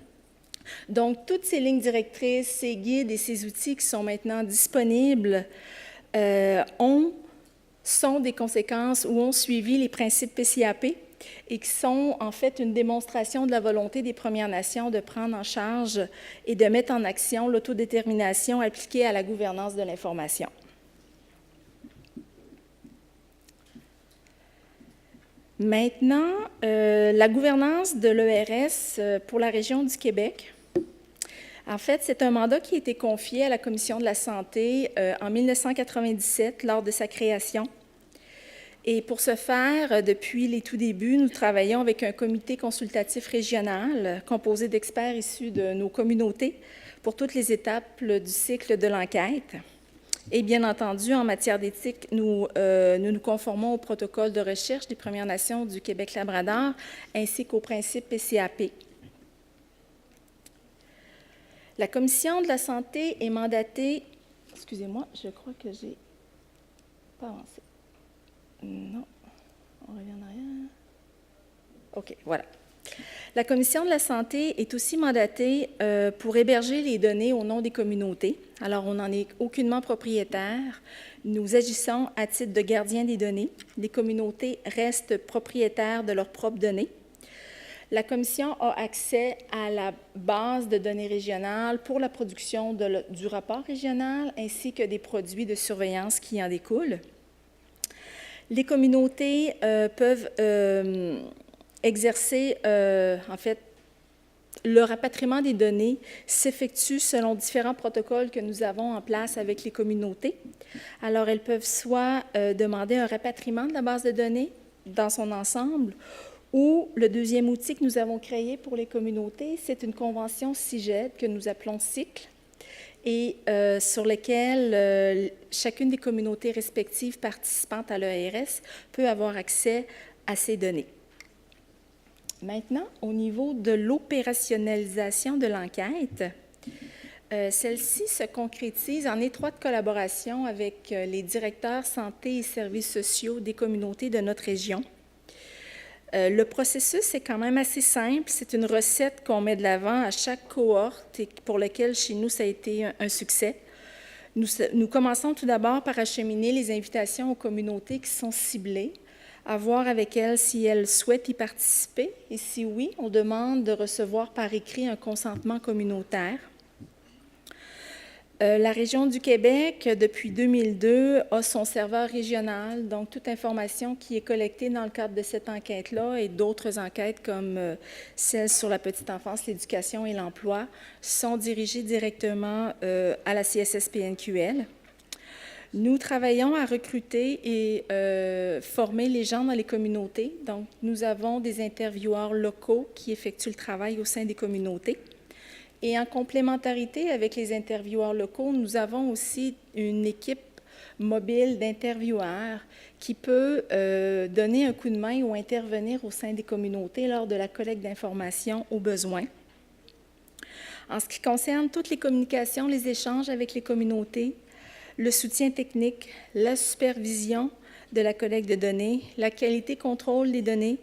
Donc, toutes ces lignes directrices, ces guides et ces outils qui sont maintenant disponibles sont des conséquences ou ont suivi les principes PCAP et qui sont en fait une démonstration de la volonté des Premières Nations de prendre en charge et de mettre en action l'autodétermination appliquée à la gouvernance de l'information. Maintenant, la gouvernance de l'ERS pour la région du Québec. En fait, c'est un mandat qui a été confié à la Commission de la santé en 1997 lors de sa création. Et pour ce faire, depuis les tout débuts, nous travaillons avec un comité consultatif régional composé d'experts issus de nos communautés pour toutes les étapes du cycle de l'enquête. Et bien entendu, en matière d'éthique, nous nous conformons au protocole de recherche des Premières Nations du Québec-Labrador ainsi qu'aux principes PCAP. La Commission de la santé est mandatée... Excusez-moi, je crois que j'ai pas avancé. Non, on revient en arrière. OK, voilà. La Commission de la santé est aussi mandatée pour héberger les données au nom des communautés. Alors, on n'en est aucunement propriétaire. Nous agissons à titre de gardiens des données. Les communautés restent propriétaires de leurs propres données. La Commission a accès à la base de données régionales pour la production du rapport régional ainsi que des produits de surveillance qui en découlent. Les communautés peuvent exercer, en fait, le rapatriement des données s'effectue selon différents protocoles que nous avons en place avec les communautés. Alors, elles peuvent soit demander un rapatriement de la base de données dans son ensemble, ou le deuxième outil que nous avons créé pour les communautés, c'est une convention CIGED que nous appelons cycle, et sur lesquelles chacune des communautés respectives participantes à l'ERS peut avoir accès à ces données. Maintenant, au niveau de l'opérationnalisation de l'enquête, celle-ci se concrétise en étroite collaboration avec les directeurs santé et services sociaux des communautés de notre région. Le processus est quand même assez simple. C'est une recette qu'on met de l'avant à chaque cohorte et pour laquelle, chez nous, ça a été un succès. Nous commençons tout d'abord par acheminer les invitations aux communautés qui sont ciblées, à voir avec elles si elles souhaitent y participer et si oui, on demande de recevoir par écrit un consentement communautaire. La région du Québec, depuis 2002, a son serveur régional, donc toute information qui est collectée dans le cadre de cette enquête-là et d'autres enquêtes comme celle sur la petite enfance, l'éducation et l'emploi sont dirigées directement à la CSSPNQL. Nous travaillons à recruter et former les gens dans les communautés. Donc, nous avons des intervieweurs locaux qui effectuent le travail au sein des communautés. Et en complémentarité avec les intervieweurs locaux, nous avons aussi une équipe mobile d'intervieweurs qui peut donner un coup de main ou intervenir au sein des communautés lors de la collecte d'informations au besoin. En ce qui concerne toutes les communications, les échanges avec les communautés, le soutien technique, la supervision de la collecte de données, la qualité-contrôle des données,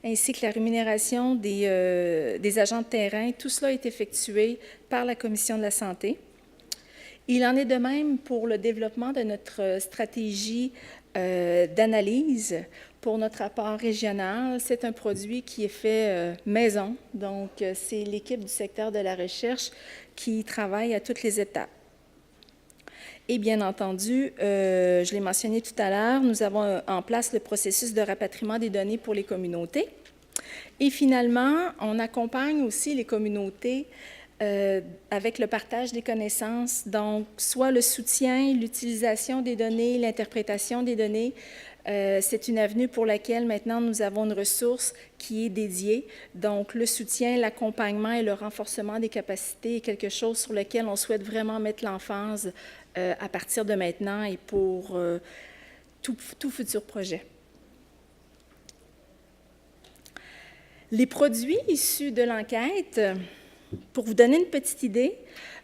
ainsi que la rémunération des agents de terrain, tout cela est effectué par la Commission de la santé. Il en est de même pour le développement de notre stratégie d'analyse pour notre rapport régional. C'est un produit qui est fait maison, donc c'est l'équipe du secteur de la recherche qui travaille à toutes les étapes. Et bien entendu, je l'ai mentionné tout à l'heure, nous avons en place le processus de rapatriement des données pour les communautés. Et finalement, on accompagne aussi les communautés avec le partage des connaissances, donc soit le soutien, l'utilisation des données, l'interprétation des données. C'est une avenue pour laquelle maintenant nous avons une ressource qui est dédiée. Donc le soutien, l'accompagnement et le renforcement des capacités est quelque chose sur lequel on souhaite vraiment mettre l'emphase à partir de maintenant et pour tout futur projet. Les produits issus de l'enquête, pour vous donner une petite idée,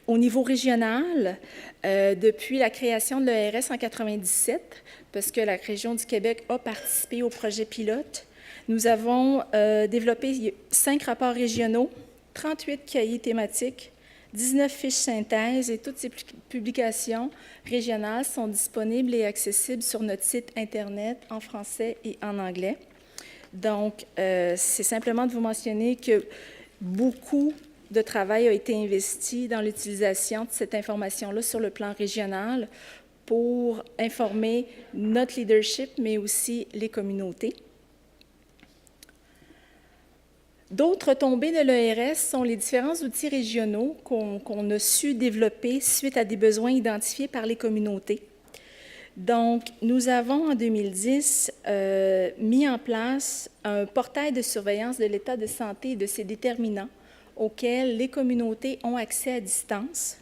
au niveau régional, depuis la création de l'ERS en 1997, parce que la région du Québec a participé au projet pilote, nous avons développé 5 rapports régionaux, 38 cahiers thématiques, 19 fiches synthèse et toutes ces publications régionales sont disponibles et accessibles sur notre site Internet en français et en anglais. Donc, c'est simplement de vous mentionner que beaucoup de travail a été investi dans l'utilisation de cette information-là sur le plan régional pour informer notre leadership, mais aussi les communautés. D'autres tombées de l'ERS sont les différents outils régionaux qu'on a su développer suite à des besoins identifiés par les communautés. Donc, nous avons en 2010 mis en place un portail de surveillance de l'état de santé et de ses déterminants auxquels les communautés ont accès à distance.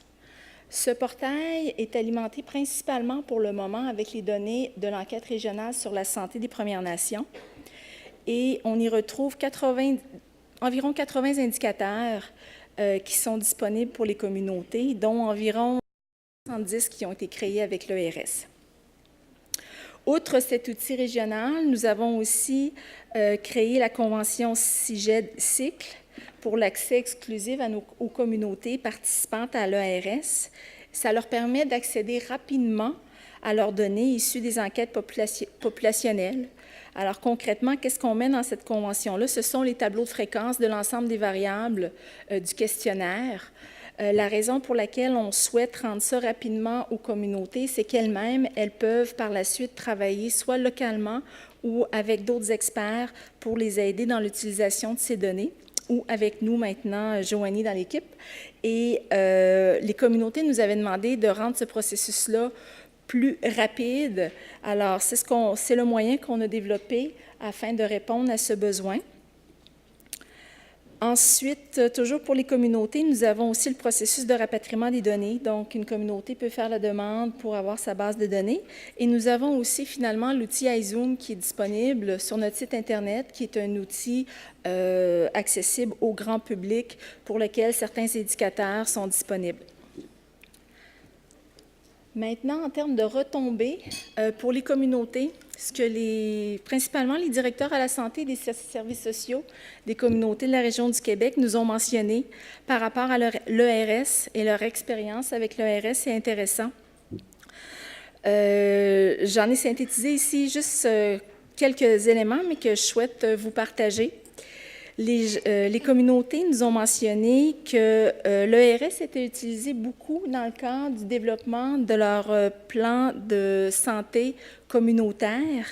Ce portail est alimenté principalement pour le moment avec les données de l'enquête régionale sur la santé des Premières Nations et on y retrouve environ 80 indicateurs qui sont disponibles pour les communautés, dont environ 70 qui ont été créés avec l'ERS. Outre cet outil régional, nous avons aussi créé la convention CIGED-Cycle pour l'accès exclusif aux communautés participantes à l'ERS. Ça leur permet d'accéder rapidement à leurs données issues des enquêtes populationnelles. Alors concrètement, qu'est-ce qu'on met dans cette convention-là? Ce sont les tableaux de fréquence de l'ensemble des variables du questionnaire. La raison pour laquelle on souhaite rendre ça rapidement aux communautés, c'est qu'elles-mêmes, elles peuvent par la suite travailler soit localement ou avec d'autres experts pour les aider dans l'utilisation de ces données, ou avec nous maintenant, Joanie, dans l'équipe. Et les communautés nous avaient demandé de rendre ce processus-là plus rapide. Alors, c'est le moyen qu'on a développé afin de répondre à ce besoin. Ensuite, toujours pour les communautés, nous avons aussi le processus de rapatriement des données. Donc, une communauté peut faire la demande pour avoir sa base de données. Et nous avons aussi finalement l'outil iZoom qui est disponible sur notre site Internet, qui est un outil accessible au grand public pour lequel certains indicateurs sont disponibles. Maintenant, en termes de retombées, pour les communautés, ce que principalement les directeurs à la santé des services sociaux des communautés de la région du Québec nous ont mentionné par rapport à l'ERS et leur expérience avec l'ERS est intéressant. J'en ai synthétisé ici juste quelques éléments, mais que je souhaite vous partager. Les communautés nous ont mentionné que l'ERS était utilisé beaucoup dans le cadre du développement de leur plan de santé communautaire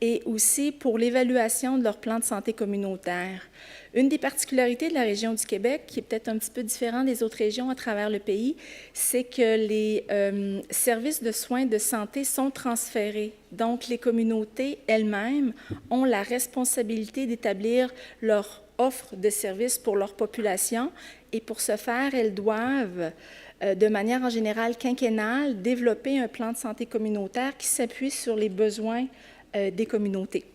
et aussi pour l'évaluation de leur plan de santé communautaire. Une des particularités de la région du Québec, qui est peut-être un petit peu différente des autres régions à travers le pays, c'est que les services de soins de santé sont transférés. Donc, les communautés elles-mêmes ont la responsabilité d'établir leur offre de services pour leur population et pour ce faire, elles doivent, de manière en général quinquennale, développer un plan de santé communautaire qui s'appuie sur les besoins des communautés.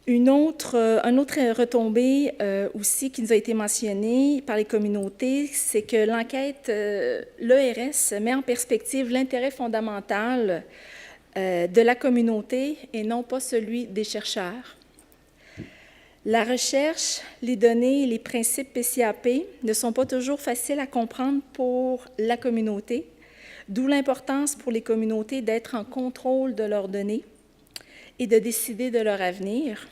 Un autre retombée aussi qui nous a été mentionnée par les communautés, c'est que l'enquête, l'ERS met en perspective l'intérêt fondamental de la communauté et non pas celui des chercheurs. La recherche, les données et les principes PCAP ne sont pas toujours faciles à comprendre pour la communauté, d'où l'importance pour les communautés d'être en contrôle de leurs données et de décider de leur avenir.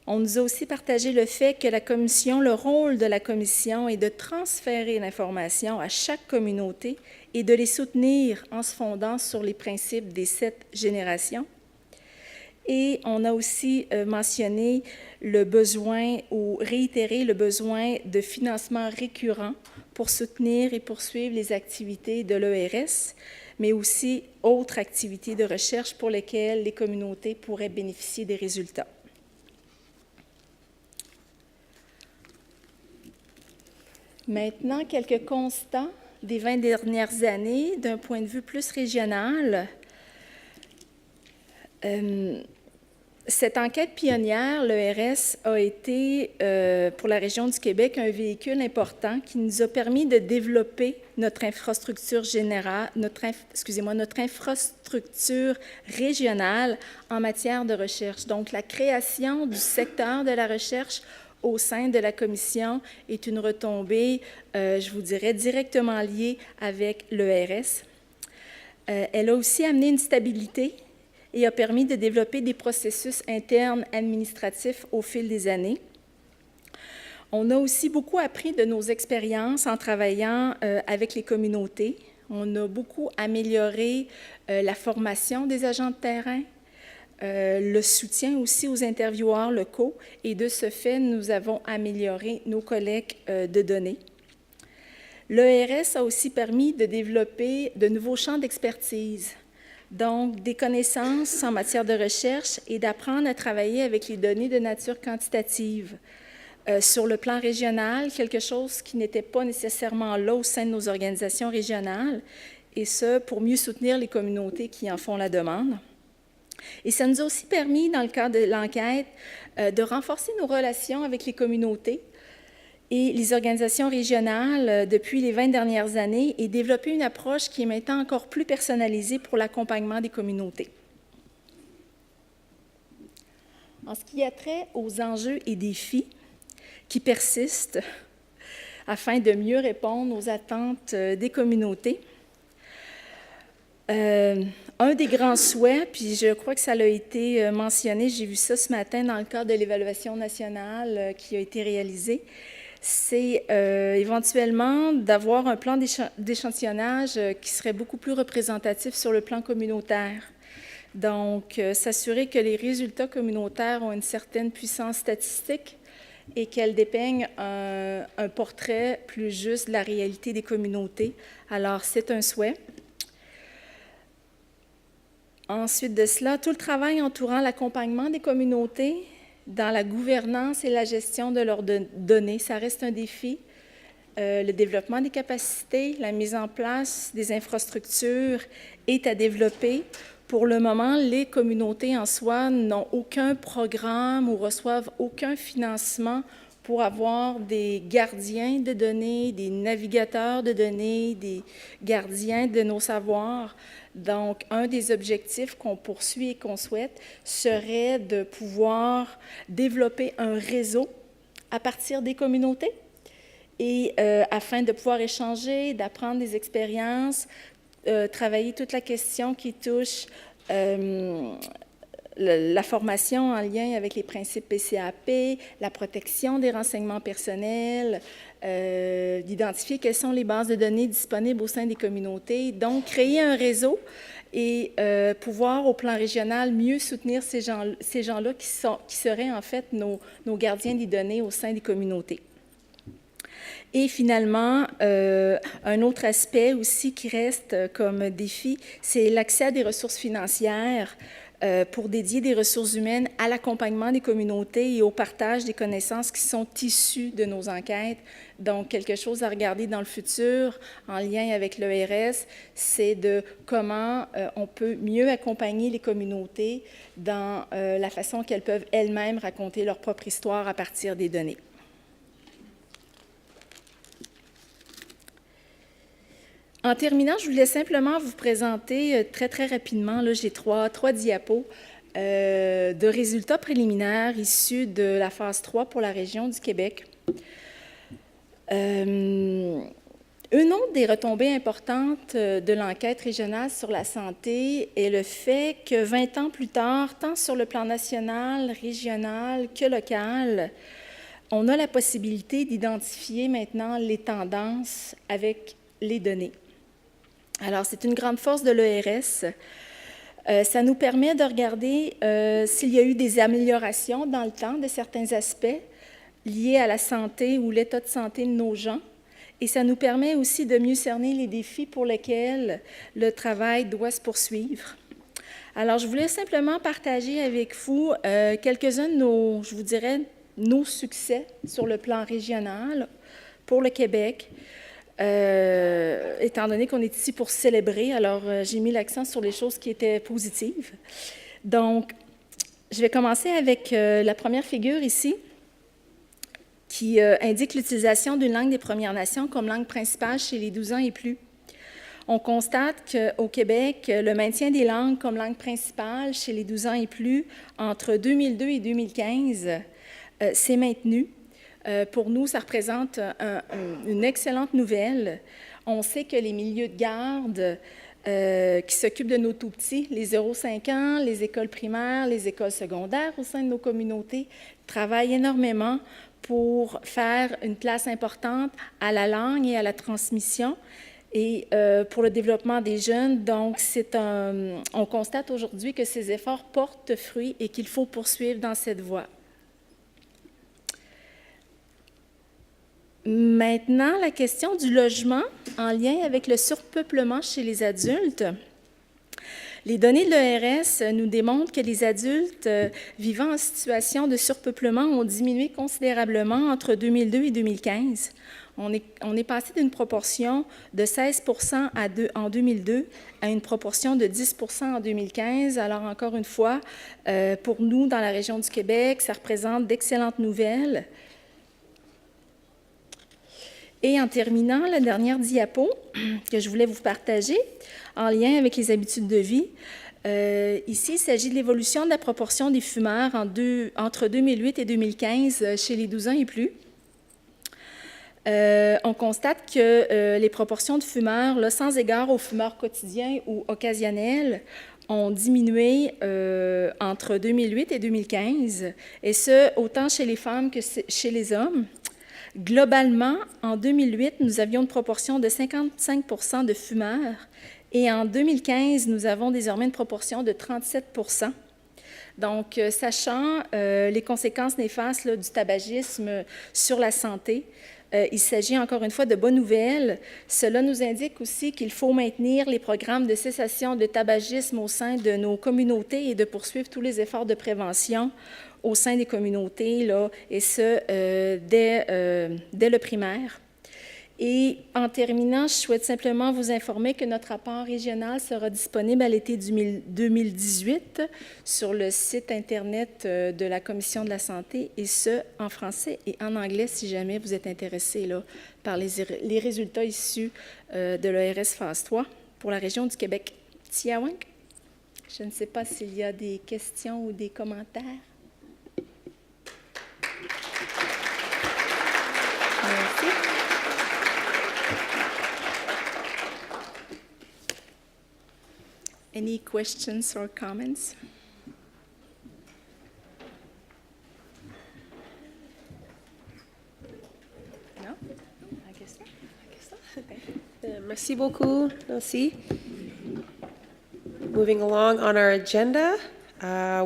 On nous a aussi partagé le fait que le rôle de la commission est de transférer l'information à chaque communauté et de les soutenir en se fondant sur les principes des 7 générations. Et on a aussi mentionné le besoin ou réitéré le besoin de financement récurrent pour soutenir et poursuivre les activités de l'ERS, mais aussi autres activités de recherche pour lesquelles les communautés pourraient bénéficier des résultats. Maintenant, quelques constats des 20 dernières années d'un point de vue plus régional. Cette enquête pionnière, l'ERS, a été, pour la région du Québec, un véhicule important qui nous a permis de développer notre infrastructure notre infrastructure régionale en matière de recherche. Donc, la création du secteur de la recherche au sein de la commission est une retombée, je vous dirais, directement liée avec l'ERS. Elle a aussi amené une stabilité et a permis de développer des processus internes administratifs au fil des années. On a aussi beaucoup appris de nos expériences en travaillant avec les communautés. On a beaucoup amélioré la formation des agents de terrain, le soutien aussi aux intervieweurs locaux, et de ce fait, nous avons amélioré nos collectes de données. L'ERS a aussi permis de développer de nouveaux champs d'expertise, donc des connaissances en matière de recherche et d'apprendre à travailler avec les données de nature quantitative. Sur le plan régional, quelque chose qui n'était pas nécessairement là au sein de nos organisations régionales, et ce, pour mieux soutenir les communautés qui en font la demande. Et ça nous a aussi permis, dans le cadre de l'enquête, de renforcer nos relations avec les communautés et les organisations régionales depuis les 20 dernières années et développer une approche qui est maintenant encore plus personnalisée pour l'accompagnement des communautés. En ce qui a trait aux enjeux et défis qui persistent afin de mieux répondre aux attentes des communautés, un des grands souhaits, puis je crois que ça a été mentionné, j'ai vu ça ce matin dans le cadre de l'évaluation nationale qui a été réalisée, c'est éventuellement d'avoir un plan d'échantillonnage qui serait beaucoup plus représentatif sur le plan communautaire. Donc, s'assurer que les résultats communautaires ont une certaine puissance statistique et qu'elles dépeignent un portrait plus juste de la réalité des communautés. Alors, c'est un souhait. Ensuite de cela, tout le travail entourant l'accompagnement des communautés dans la gouvernance et la gestion de leurs données, ça reste un défi. Le développement des capacités, la mise en place des infrastructures est à développer. Pour le moment, les communautés en soi n'ont aucun programme ou reçoivent aucun financement pour avoir des gardiens de données, des navigateurs de données, des gardiens de nos savoirs. Donc, un des objectifs qu'on poursuit et qu'on souhaite serait de pouvoir développer un réseau à partir des communautés et afin de pouvoir échanger, d'apprendre des expériences, travailler toute la question qui touche la formation en lien avec les principes PCAP, la protection des renseignements personnels, d'identifier quelles sont les bases de données disponibles au sein des communautés, donc créer un réseau et pouvoir, au plan régional, mieux soutenir ces gens-là qui seraient en fait nos gardiens des données au sein des communautés. Et finalement, un autre aspect aussi qui reste comme défi, c'est l'accès à des ressources financières pour dédier des ressources humaines à l'accompagnement des communautés et au partage des connaissances qui sont issues de nos enquêtes. Donc, quelque chose à regarder dans le futur en lien avec l'ERS, c'est de comment on peut mieux accompagner les communautés dans la façon qu'elles peuvent elles-mêmes raconter leur propre histoire à partir des données. En terminant, je voulais simplement vous présenter très, très rapidement, là, j'ai trois diapos de résultats préliminaires issus de la phase 3 pour la région du Québec. Une autre des retombées importantes de l'enquête régionale sur la santé est le fait que 20 ans plus tard, tant sur le plan national, régional que local, on a la possibilité d'identifier maintenant les tendances avec les données. Alors, c'est une grande force de l'ERS. Ça nous permet de regarder s'il y a eu des améliorations dans le temps de certains aspects liés à la santé ou l'état de santé de nos gens. Et ça nous permet aussi de mieux cerner les défis pour lesquels le travail doit se poursuivre. Alors, je voulais simplement partager avec vous quelques-uns de nos, je vous dirais, nos succès sur le plan régional pour le Québec. Étant donné qu'on est ici pour célébrer, alors j'ai mis l'accent sur les choses qui étaient positives. Donc, je vais commencer avec la première figure ici, qui indique l'utilisation d'une langue des Premières Nations comme langue principale chez les 12 ans et plus. On constate qu'au Québec, le maintien des langues comme langue principale chez les 12 ans et plus, entre 2002 et 2015, s'est maintenu. Pour nous, ça représente une excellente nouvelle. On sait que les milieux de garde qui s'occupent de nos tout-petits, les 0-5 ans, les écoles primaires, les écoles secondaires au sein de nos communautés, travaillent énormément pour faire une place importante à la langue et à la transmission et pour le développement des jeunes. Donc, on constate aujourd'hui que ces efforts portent fruit et qu'il faut poursuivre dans cette voie. Maintenant, la question du logement en lien avec le surpeuplement chez les adultes. Les données de l'ERS nous démontrent que les adultes vivant en situation de surpeuplement ont diminué considérablement entre 2002 et 2015. On est passé d'une proportion de 16 % en 2002 à une proportion de 10 % en 2015. Alors, encore une fois, pour nous, dans la région du Québec, ça représente d'excellentes nouvelles. Et en terminant, la dernière diapo que je voulais vous partager en lien avec les habitudes de vie. Ici, il s'agit de l'évolution de la proportion des fumeurs entre 2008 et 2015 chez les 12 ans et plus. On constate que les proportions de fumeurs, là, sans égard aux fumeurs quotidiens ou occasionnels, ont diminué entre 2008 et 2015, et ce, autant chez les femmes que chez les hommes. Globalement, en 2008, nous avions une proportion de 55 % de fumeurs et en 2015, nous avons désormais une proportion de 37 %. Donc, sachant les conséquences néfastes là, du tabagisme sur la santé, il s'agit encore une fois de bonnes nouvelles. Cela nous indique aussi qu'il faut maintenir les programmes de cessation de tabagisme au sein de nos communautés et de poursuivre tous les efforts de prévention au sein des communautés, là, et ce, dès le primaire. Et en terminant, je souhaite simplement vous informer que notre rapport régional sera disponible à l'été 2018 sur le site Internet de la Commission de la santé, et ce, en français et en anglais, si jamais vous êtes intéressé là, par les résultats issus de l'ERS Phase 3 pour la région du Québec. Tiawank? Je ne sais pas s'il y a des questions ou des commentaires. Merci. Any questions or comments? No? I guess not. Okay. Merci beaucoup, Nancy. Moving along on our agenda,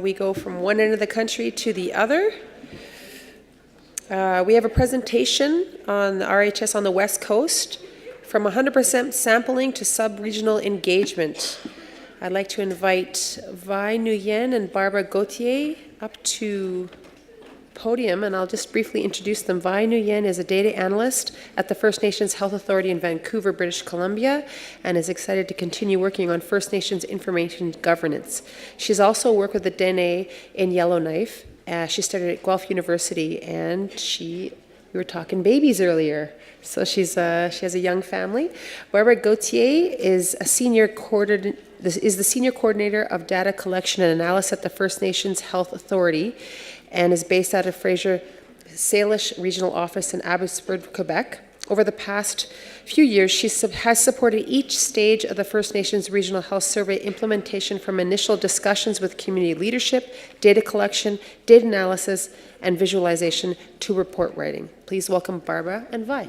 we go from one end of the country to the other. We have a presentation on the RHS on the West Coast, from 100% sampling to sub-regional engagement. I'd like to invite Vi Nguyen and Barbara Gauthier up to podium, and I'll just briefly introduce them. Vi Nguyen is a data analyst at the First Nations Health Authority in Vancouver, British Columbia, and is excited to continue working on First Nations information governance. She's also worked with the Dene in Yellowknife. She studied at Guelph University, and we were talking babies earlier, so she has a young family. Barbara Gauthier is the senior coordinator of data collection and analysis at the First Nations Health Authority, and is based out of Fraser Salish Regional Office in Abbotsford, Quebec. Over the past few years, she has supported each stage of the First Nations Regional Health Survey implementation, from initial discussions with community leadership, data collection, data analysis, and visualization to report writing. Please welcome Barbara and Vi.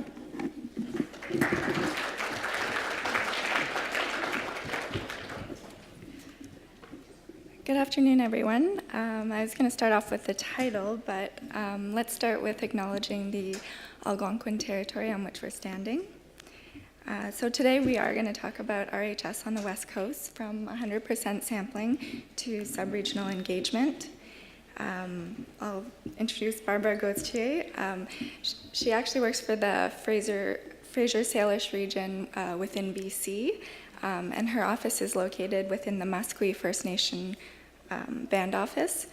Good afternoon, everyone. I was going to start off with the title, but let's start with acknowledging the Algonquin territory on which we're standing. So today we are going to talk about RHS on the West Coast, from 100% sampling to sub-regional engagement. I'll introduce Barbara Gauthier. She actually works for the Fraser Salish region within BC, and her office is located within the Musqueam First Nation band office.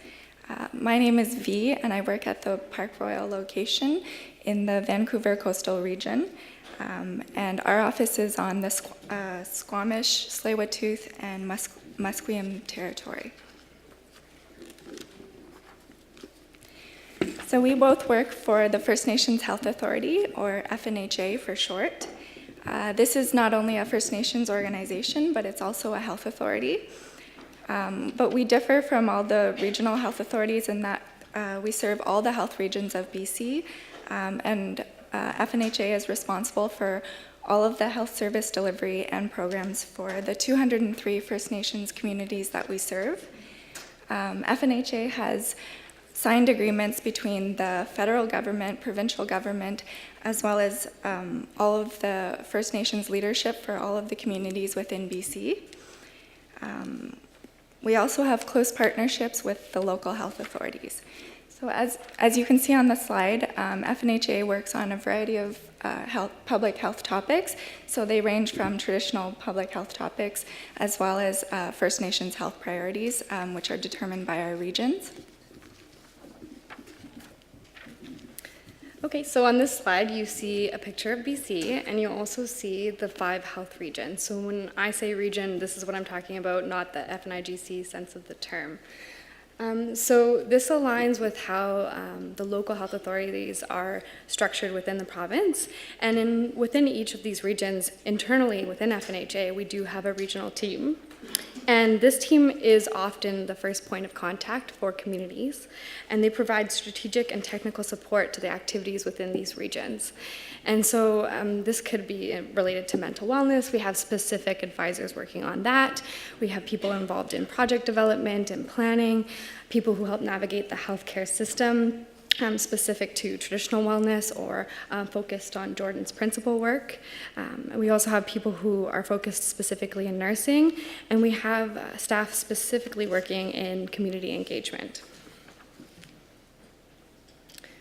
My name is V, and I work at the Park Royal location in the Vancouver coastal region. And our office is on the Squamish, Tsleil-Waututh, and Musqueam territory. So we both work for the First Nations Health Authority, or FNHA for short. This is not only a First Nations organization, but it's also a health authority. But we differ from all the regional health authorities in that we serve all the health regions of BC, and FNHA is responsible for all of the health service delivery and programs for the 203 First Nations communities that we serve. FNHA has signed agreements between the federal government, provincial government, as well as all of the First Nations leadership for all of the communities within BC. We also have close partnerships with the local health authorities. So as you can see on the slide, FNHA works on a variety of public health topics. So they range from traditional public health topics as well as First Nations health priorities, which are determined by our regions. Okay, so on this slide, you see a picture of BC, and you also see the 5 health regions. So when I say region, this is what I'm talking about, not the FNIGC sense of the term. So this aligns with how the local health authorities are structured within the province. And within each of these regions, internally within FNHA, we do have a regional team. And this team is often the first point of contact for communities, and they provide strategic and technical support to the activities within these regions. And so this could be related to mental wellness. We have specific advisors working on that. We have people involved in project development and planning, people who help navigate the healthcare system, specific to traditional wellness or focused on Jordan's principal work. We also have people who are focused specifically in nursing, and we have staff specifically working in community engagement.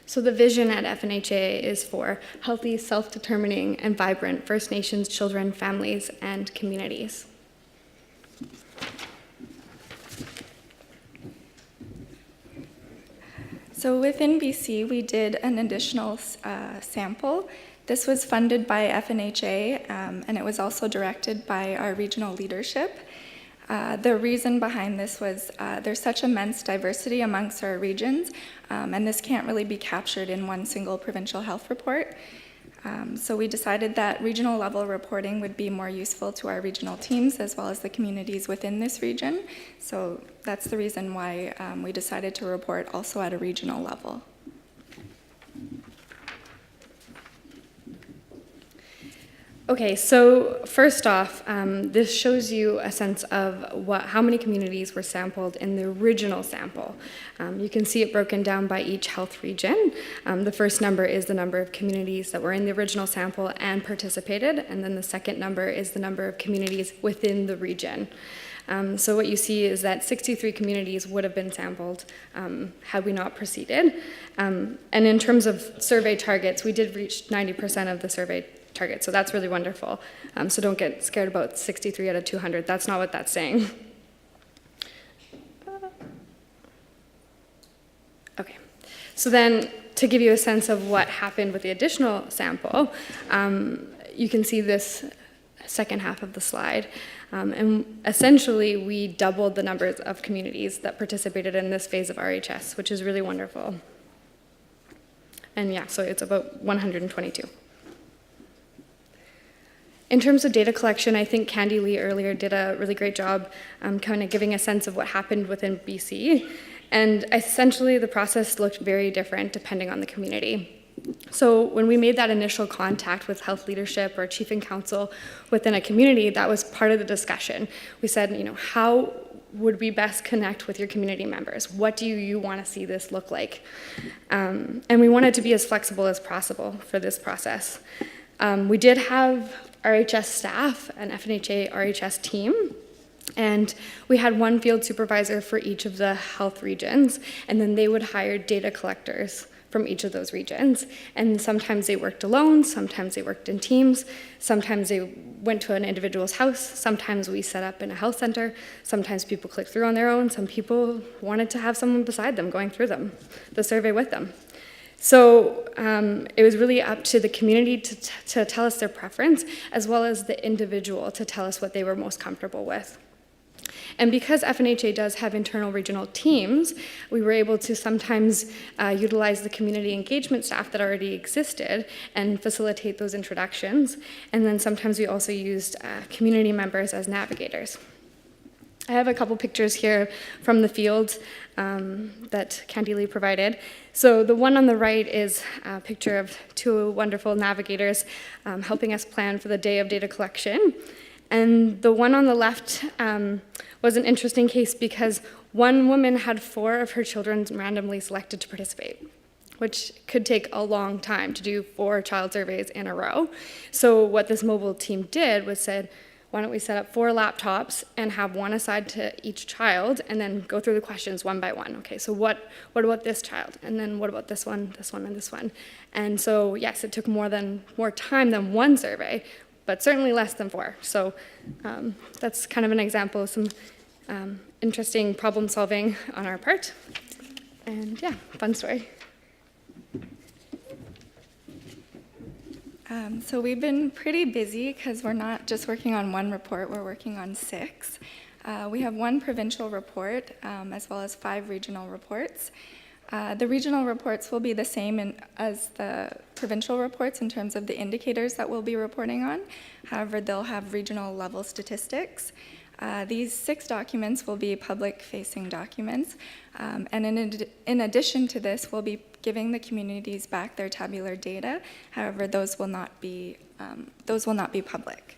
So the vision at FNHA is for healthy, self-determining, and vibrant First Nations children, families, and communities. So within BC, we did an additional sample. This was funded by FNHA, and it was also directed by our regional leadership. The reason behind this was there's such immense diversity amongst our regions, and this can't really be captured in one single provincial health report. So we decided that regional level reporting would be more useful to our regional teams as well as the communities within this region. So that's the reason why we decided to report also at a regional level. Okay, so first off, this shows you a sense of how many communities were sampled in the original sample. You can see it broken down by each health region. The first number is the number of communities that were in the original sample and participated, and then the second number is the number of communities within the region. So what you see is that 63 communities would have been sampled had we not proceeded. And in terms of survey targets, we did reach 90% of the survey target, so that's really wonderful. So don't get scared about 63 out of 200. That's not what that's saying. Okay, so then to give you a sense of what happened with the additional sample, you can see this second half of the slide. And essentially, we doubled the numbers of communities that participated in this phase of RHS, which is really wonderful. And yeah, so it's about 122. In terms of data collection, I think Candy Lee earlier did a really great job kind of giving a sense of what happened within BC. And essentially, the process looked very different depending on the community. So when we made that initial contact with health leadership or chief and council within a community, that was part of the discussion. We said, you know, would we best connect with your community members? What do you want to see this look like? And we wanted to be as flexible as possible for this process. We did have RHS staff, an FNHA RHS team, and we had one field supervisor for each of the health regions, and then they would hire data collectors from each of those regions. And sometimes they worked alone, sometimes they worked in teams, sometimes they went to an individual's house, sometimes we set up in a health center, sometimes people clicked through on their own, some people wanted to have someone beside them going through the survey with them. So it was really up to the community to tell us their preference, as well as the individual to tell us what they were most comfortable with. And because FNHA does have internal regional teams, we were able to sometimes utilize the community engagement staff that already existed and facilitate those introductions. And then sometimes we also used community members as navigators. I have a couple pictures here from the field that Candy Lee provided. So the one on the right is a picture of two wonderful navigators helping us plan for the day of data collection. And the one on the left was an interesting case because one woman had 4 of her children randomly selected to participate, which could take a long time to do 4 child surveys in a row. So what this mobile team did was said, why don't we set up 4 laptops and have one assigned to each child and then go through the questions one by one. Okay, so what about this child? And then what about this one, and this one? And so yes, it took more time than one survey, but certainly less than 4. So that's kind of an example of some interesting problem solving on our part. And yeah, fun story. So we've been pretty busy because we're not just working on one report, we're working on 6. We have 1 provincial report as well as 5 regional reports. The regional reports will be the same as the provincial reports in terms of the indicators that we'll be reporting on. However, they'll have regional level statistics. These 6 documents will be public-facing documents, and in addition to this, we'll be giving the communities back their tabular data. However, those will not be public.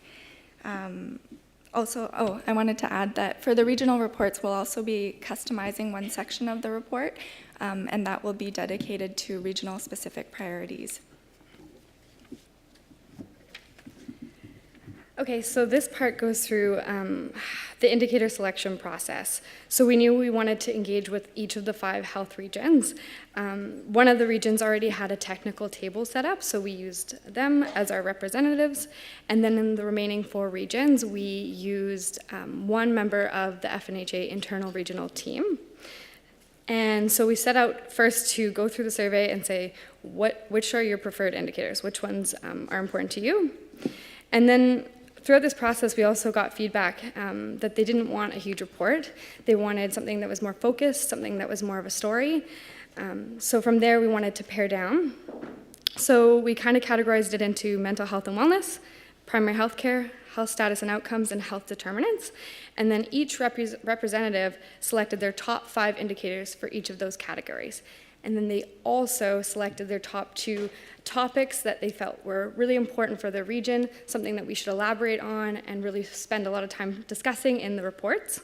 Also, I wanted to add that for the regional reports, we'll also be customizing one section of the report, and that will be dedicated to regional specific priorities. Okay, so this part goes through the indicator selection process. So we knew we wanted to engage with each of the 5 health regions. One of the regions already had a technical table set up, so we used them as our representatives. And then in the remaining 4 regions, we used 1 member of the FNHA internal regional team. And so we set out first to go through the survey and say, which are your preferred indicators? Which ones are important to you? And then throughout this process, we also got feedback that they didn't want a huge report. They wanted something that was more focused, something that was more of a story. So from there, we wanted to pare down. So we kind of categorized it into mental health and wellness, primary health care, health status and outcomes, and health determinants. And then each representative selected their top 5 indicators for each of those categories. And then they also selected their top 2 topics that they felt were really important for their region, something that we should elaborate on and really spend a lot of time discussing in the reports.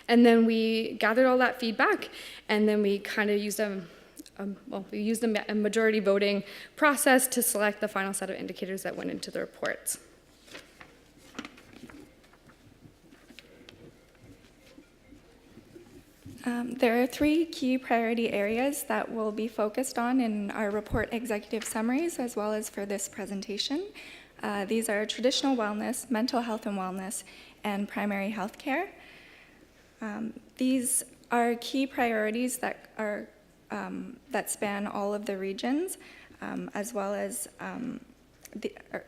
And then we gathered all that feedback, and then we kind of used a majority voting process to select the final set of indicators that went into the reports. There are 3 key priority areas that will be focused on in our report executive summaries as well as for this presentation. These are traditional wellness, mental health and wellness, and primary health care. These are key priorities that span all of the regions, as well as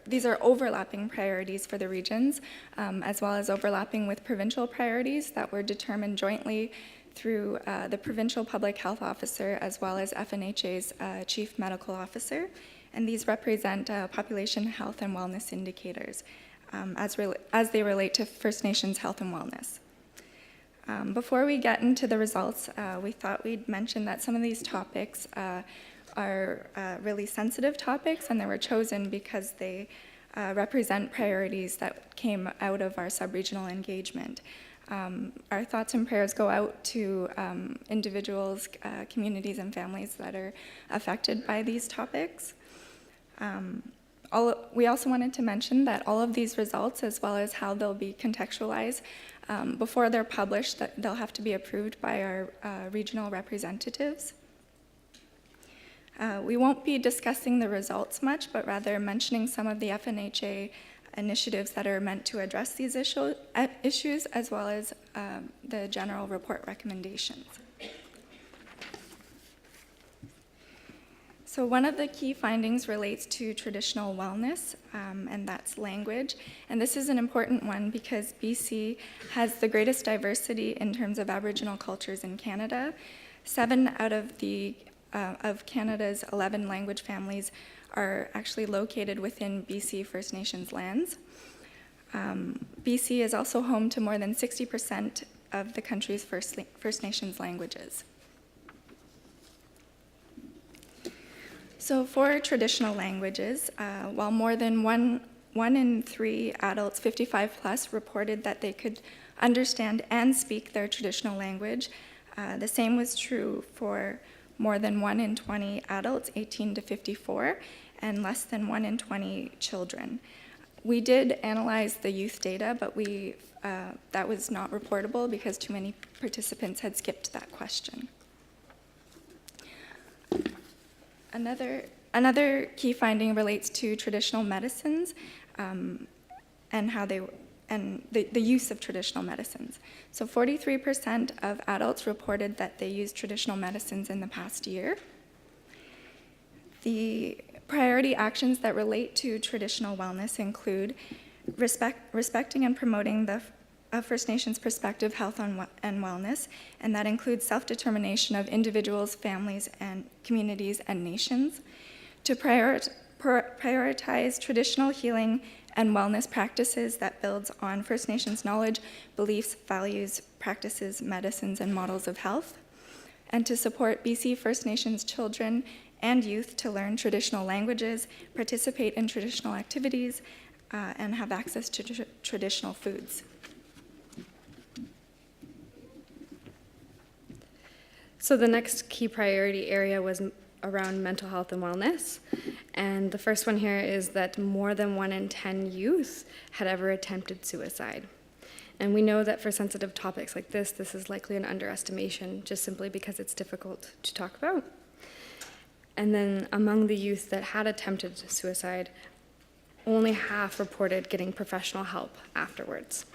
these are overlapping priorities for the regions, as well as overlapping with provincial priorities that were determined jointly through the provincial public health officer as well as FNHA's chief medical officer. And these represent population health and wellness indicators as they relate to First Nations health and wellness. Before we get into the results, we thought we'd mention that some of these topics are really sensitive topics, and they were chosen because they represent priorities that came out of our sub-regional engagement. Our thoughts and prayers go out to individuals, communities, and families that are affected by these topics. We also wanted to mention that all of these results, as well as how they'll be contextualized, before they're published, that they'll have to be approved by our regional representatives. We won't be discussing the results much, but rather mentioning some of the FNHA initiatives that are meant to address these issues, as well as the general report recommendations. So one of the key findings relates to traditional wellness, and that's language. And this is an important one because BC has the greatest diversity in terms of Aboriginal cultures in Canada. 7 out of Canada's 11 language families are actually located within BC First Nations lands. BC is also home to more than 60% of the country's First Nations languages. So for traditional languages, while more than one in 3 adults 55 plus reported that they could understand and speak their traditional language, the same was true for more than 1 in 20 adults 18 to 54 and less than 1 in 20 children. We did analyze the youth data, but that was not reportable because too many participants had skipped that question. Another key finding relates to traditional medicines and the use of traditional medicines. So 43% of adults reported that they used traditional medicines in the past year. The priority actions that relate to traditional wellness include respecting and promoting the First Nations perspective, health and wellness, and that includes self-determination of individuals, families, and communities and nations, to prioritize traditional healing and wellness practices that builds on First Nations knowledge, beliefs, values, practices, medicines, and models of health, and to support BC First Nations children and youth to learn traditional languages, participate in traditional activities, and have access to traditional foods. So the next key priority area was around mental health and wellness. And the first one here is that more than 1 in 10 youth had ever attempted suicide. And we know that for sensitive topics like this is likely an underestimation, just simply because it's difficult to talk about. And then among the youth that had attempted suicide, only half reported getting professional help afterwards.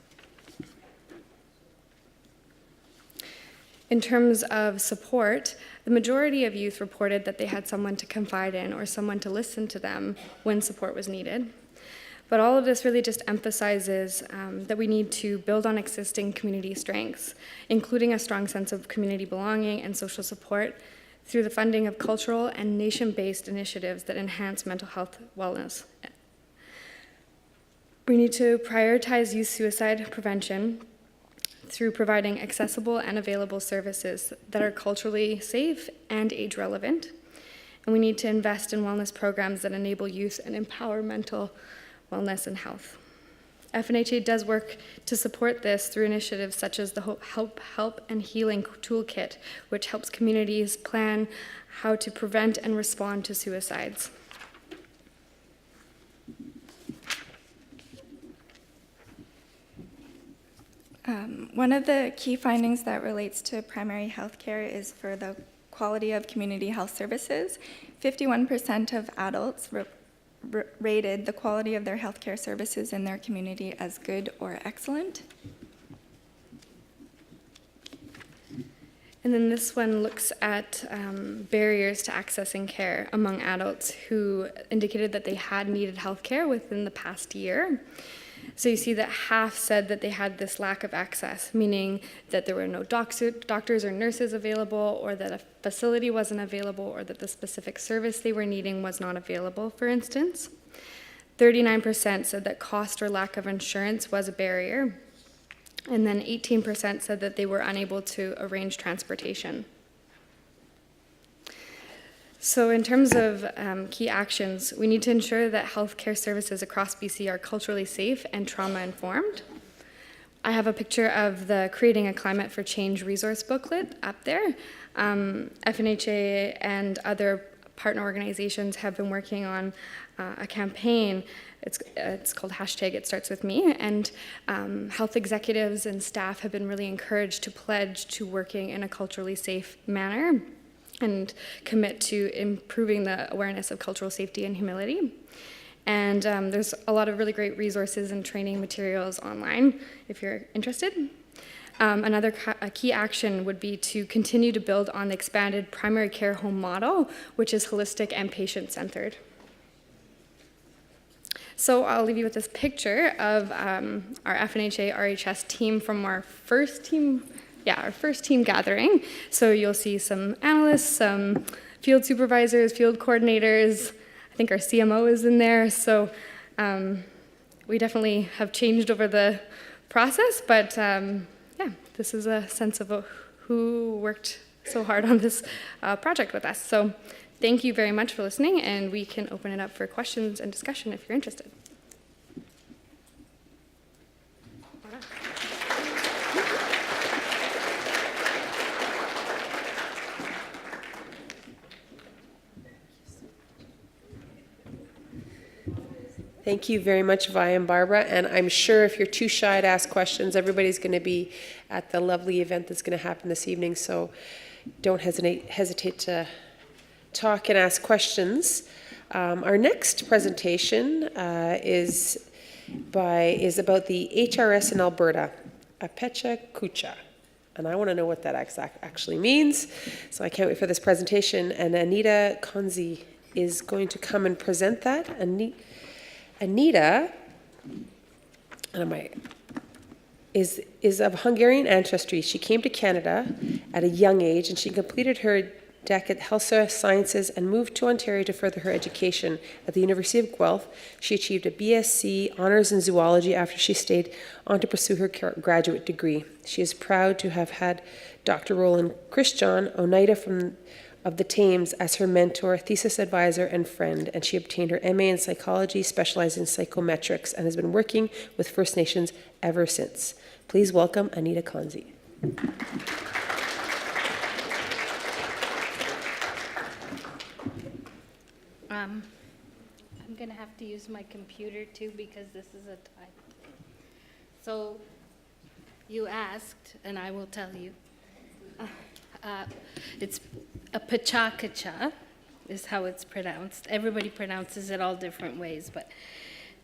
In terms of support, the majority of youth reported that they had someone to confide in or someone to listen to them when support was needed. But all of this really just emphasizes that we need to build on existing community strengths, including a strong sense of community belonging and social support through the funding of cultural and nation-based initiatives that enhance mental health wellness. We need to prioritize youth suicide prevention through providing accessible and available services that are culturally safe and age relevant. And we need to invest in wellness programs that enable youth and empower mental wellness and health. FNHA does work to support this through initiatives such as the Help and Healing Toolkit, which helps communities plan how to prevent and respond to suicides. One of the key findings that relates to primary health care is for the quality of community health services. 51% of adults rated the quality of their healthcare services in their community as good or excellent. And then this one looks at barriers to accessing care among adults who indicated that they had needed health care within the past year. So you see that half said that they had this lack of access, meaning that there were no doctors or nurses available, or that a facility wasn't available, or that the specific service they were needing was not available, for instance. 39% said that cost or lack of insurance was a barrier. And then 18% said that they were unable to arrange transportation. So in terms of key actions, we need to ensure that healthcare services across BC are culturally safe and trauma-informed. I have a picture of the Creating a Climate for Change resource booklet up there. FNHA and other partner organizations have been working on a campaign. It's called #ItStartsWithMe, and health executives and staff have been really encouraged to pledge to working in a culturally safe manner and commit to improving the awareness of cultural safety and humility. And there's a lot of really great resources and training materials online if you're interested. Another key action would be to continue to build on the expanded primary care home model, which is holistic and patient-centered. So I'll leave you with this picture of our FNHA RHS team from our first team gathering. So you'll see some analysts, some field supervisors, field coordinators. I think our CMO is in there. So we definitely have changed over the process, but this is a sense of who worked so hard on this project with us. So thank you very much for listening, and we can open it up for questions and discussion if you're interested. Thank you very much, Vi and Barbara. And I'm sure if you're too shy to ask questions, everybody's going to be at the lovely event that's going to happen this evening. So don't hesitate to talk and ask questions. Our next presentation is about the HRS in Alberta, Apecha Kucha. And I want to know what that actually means. So I can't wait for this presentation. And Anita Konzi is going to come and present that. Anita is of Hungarian ancestry. She came to Canada at a young age, and she completed her DEC at Health Sciences and moved to Ontario to further her education. At the University of Guelph, she achieved a BSc Honours in Zoology after she stayed on to pursue her graduate degree. She is proud to have had Dr. Roland Christian Oneida of the Thames as her mentor, thesis advisor, and friend, and she obtained her MA in psychology, specializing in psychometrics, and has been working with First Nations ever since. Please welcome Anita Konzi. I'm going to have to use my computer too because this is a type. So you asked, and I will tell you. It's a pachakacha is how it's pronounced. Everybody pronounces it all different ways, but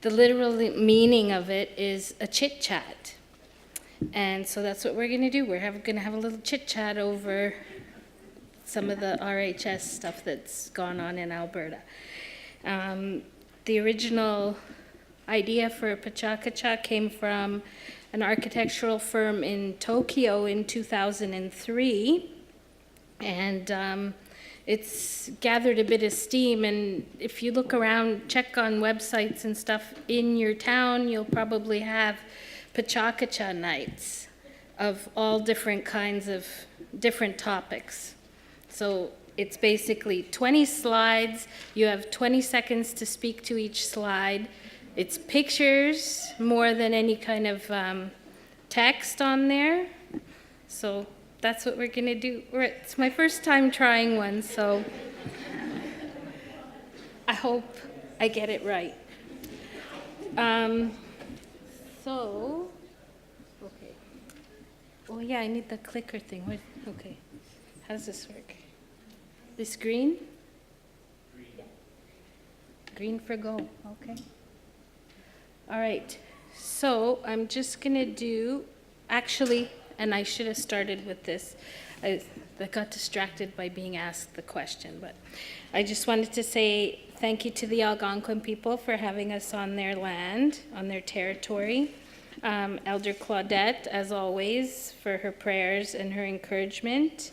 the literal meaning of it is a chit-chat. And so that's what we're going to do. We're going to have a little chit-chat over some of the RHS stuff that's gone on in Alberta. The original idea for pachakacha came from an architectural firm in Tokyo in 2003. And it's gathered a bit of steam, and if you look around, check on websites and stuff in your town, you'll probably have pachakacha nights of all different kinds of different topics. So it's basically 20 slides, you have 20 seconds to speak to each slide. It's pictures more than any kind of text on there. So that's what we're going to do. It's my first time trying one, so I hope I get it right. Okay. Oh, yeah, I need the clicker thing. Okay. How does this work? This green? Green for go. Okay. All right. So I'm just going to do, actually, and I should have started with this. I got distracted by being asked the question, but I just wanted to say thank you to the Algonquin people for having us on their land, on their territory. Elder Claudette, as always, for her prayers and her encouragement,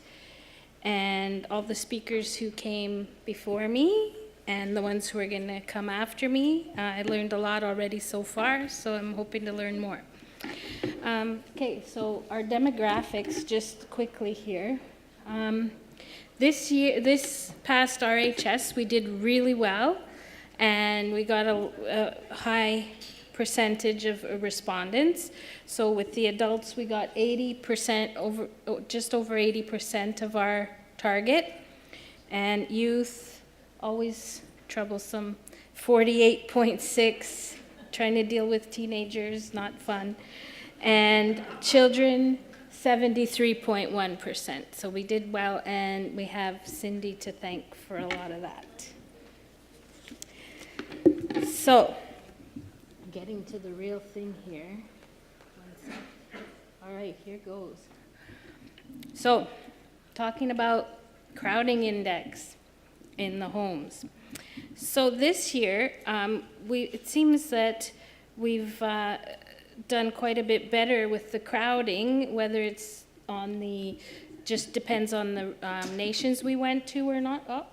and all the speakers who came before me and the ones who are going to come after me. I learned a lot already so far, so I'm hoping to learn more. Okay, so our demographics, just quickly here. This past RHS, we did really well, and we got a high percentage of respondents. So with the adults, we got 80%, just over 80% of our target. And youth, always troublesome, 48.6, trying to deal with teenagers, not fun. And children, 73.1%. So we did well, and we have Cindy to thank for a lot of that. So, getting to the real thing here. One sec. All right, here goes. So, talking about crowding index in the homes. So this year, it seems that we've done quite a bit better with the crowding, whether it's on the, just depends on the nations we went to or not. Oh,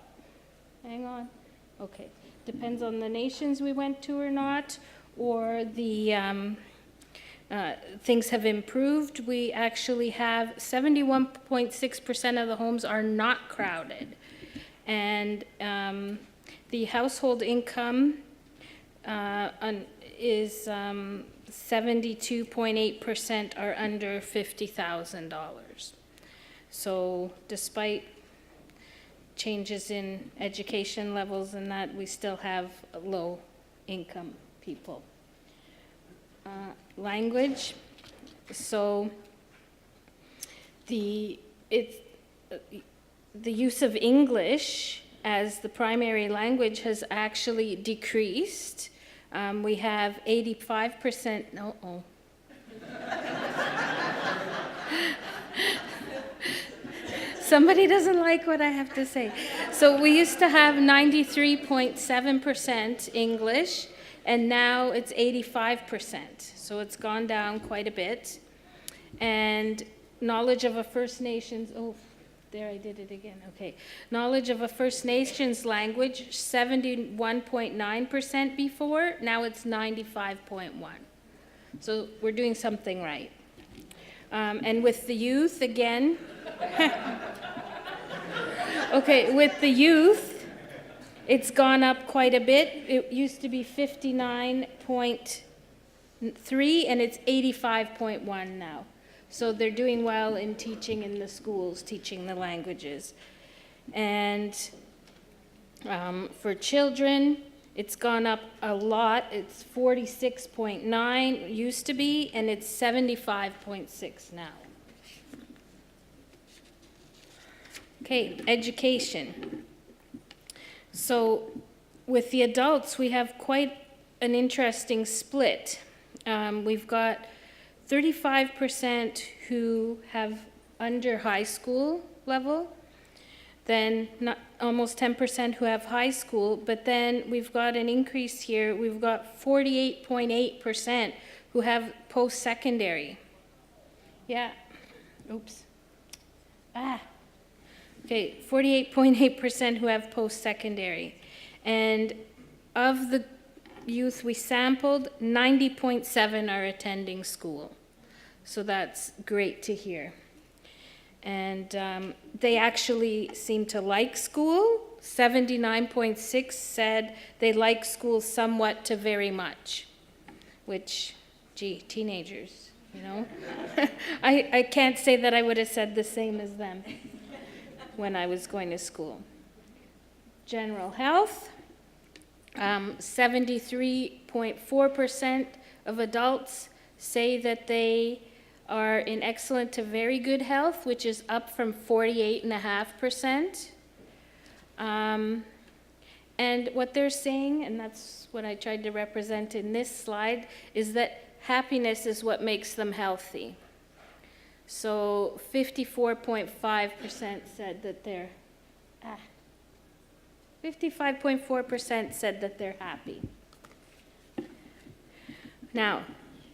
hang on. Okay. Depends on the nations we went to or not, or the things have improved. We actually have 71.6% of the homes are not crowded. And the household income is 72.8% are under $50,000. So despite changes in education levels and that, we still have low income people. Language, so the use of English as the primary language has actually decreased. We have 85%, Somebody doesn't like what I have to say. So we used to have 93.7% English, and now it's 85%. So it's gone down quite a bit. And knowledge of a First Nations, there I did it again, okay. Knowledge of a First Nations language, 71.9% before, now it's 95.1. So we're doing something right. And with the youth, again, okay, with the youth, it's gone up quite a bit. It used to be 59.3, and it's 85.1 now. So they're doing well in teaching in the schools, teaching the languages. And for children, it's gone up a lot. It's 46.9, used to be, and it's 75.6 now. Okay, education. So with the adults, we have quite an interesting split. We've got 35% who have under high school level, then almost 10% who have high school, but then we've got an increase here. We've got 48.8% who have post-secondary. Yeah, oops. Okay, 48.8% who have post-secondary. And of the youth we sampled, 90.7 are attending school. So that's great to hear. And they actually seem to like school. 79.6 said they like school somewhat to very much, which, gee, teenagers, you know. I can't say that I would have said the same as them when I was going to school. General health, 73.4% of adults say that they are in excellent to very good health, which is up from 48.5%. And what they're saying, and that's what I tried to represent in this slide, is that happiness is what makes them healthy. So 54.5% said that they're 55.4% said that they're happy. Now,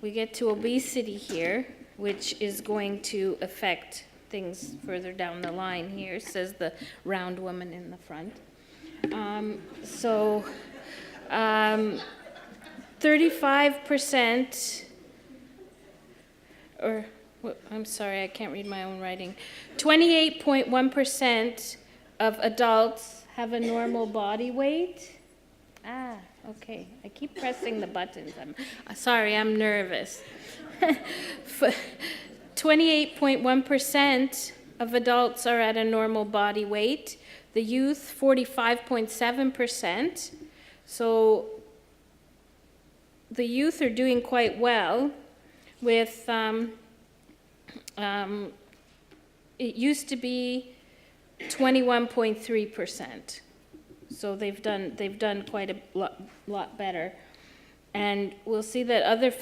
we get to obesity here, which is going to affect things further down the line here, says the round woman in the front. 35%, or I'm sorry, I can't read my own writing. 28.1% of adults have a normal body weight. Okay. I keep pressing the buttons. Sorry, I'm nervous. 28.1% of adults are at a normal body weight. The youth, 45.7%. So the youth are doing quite well with, it used to be 21.3%. So they've done quite a lot better. And we'll see that other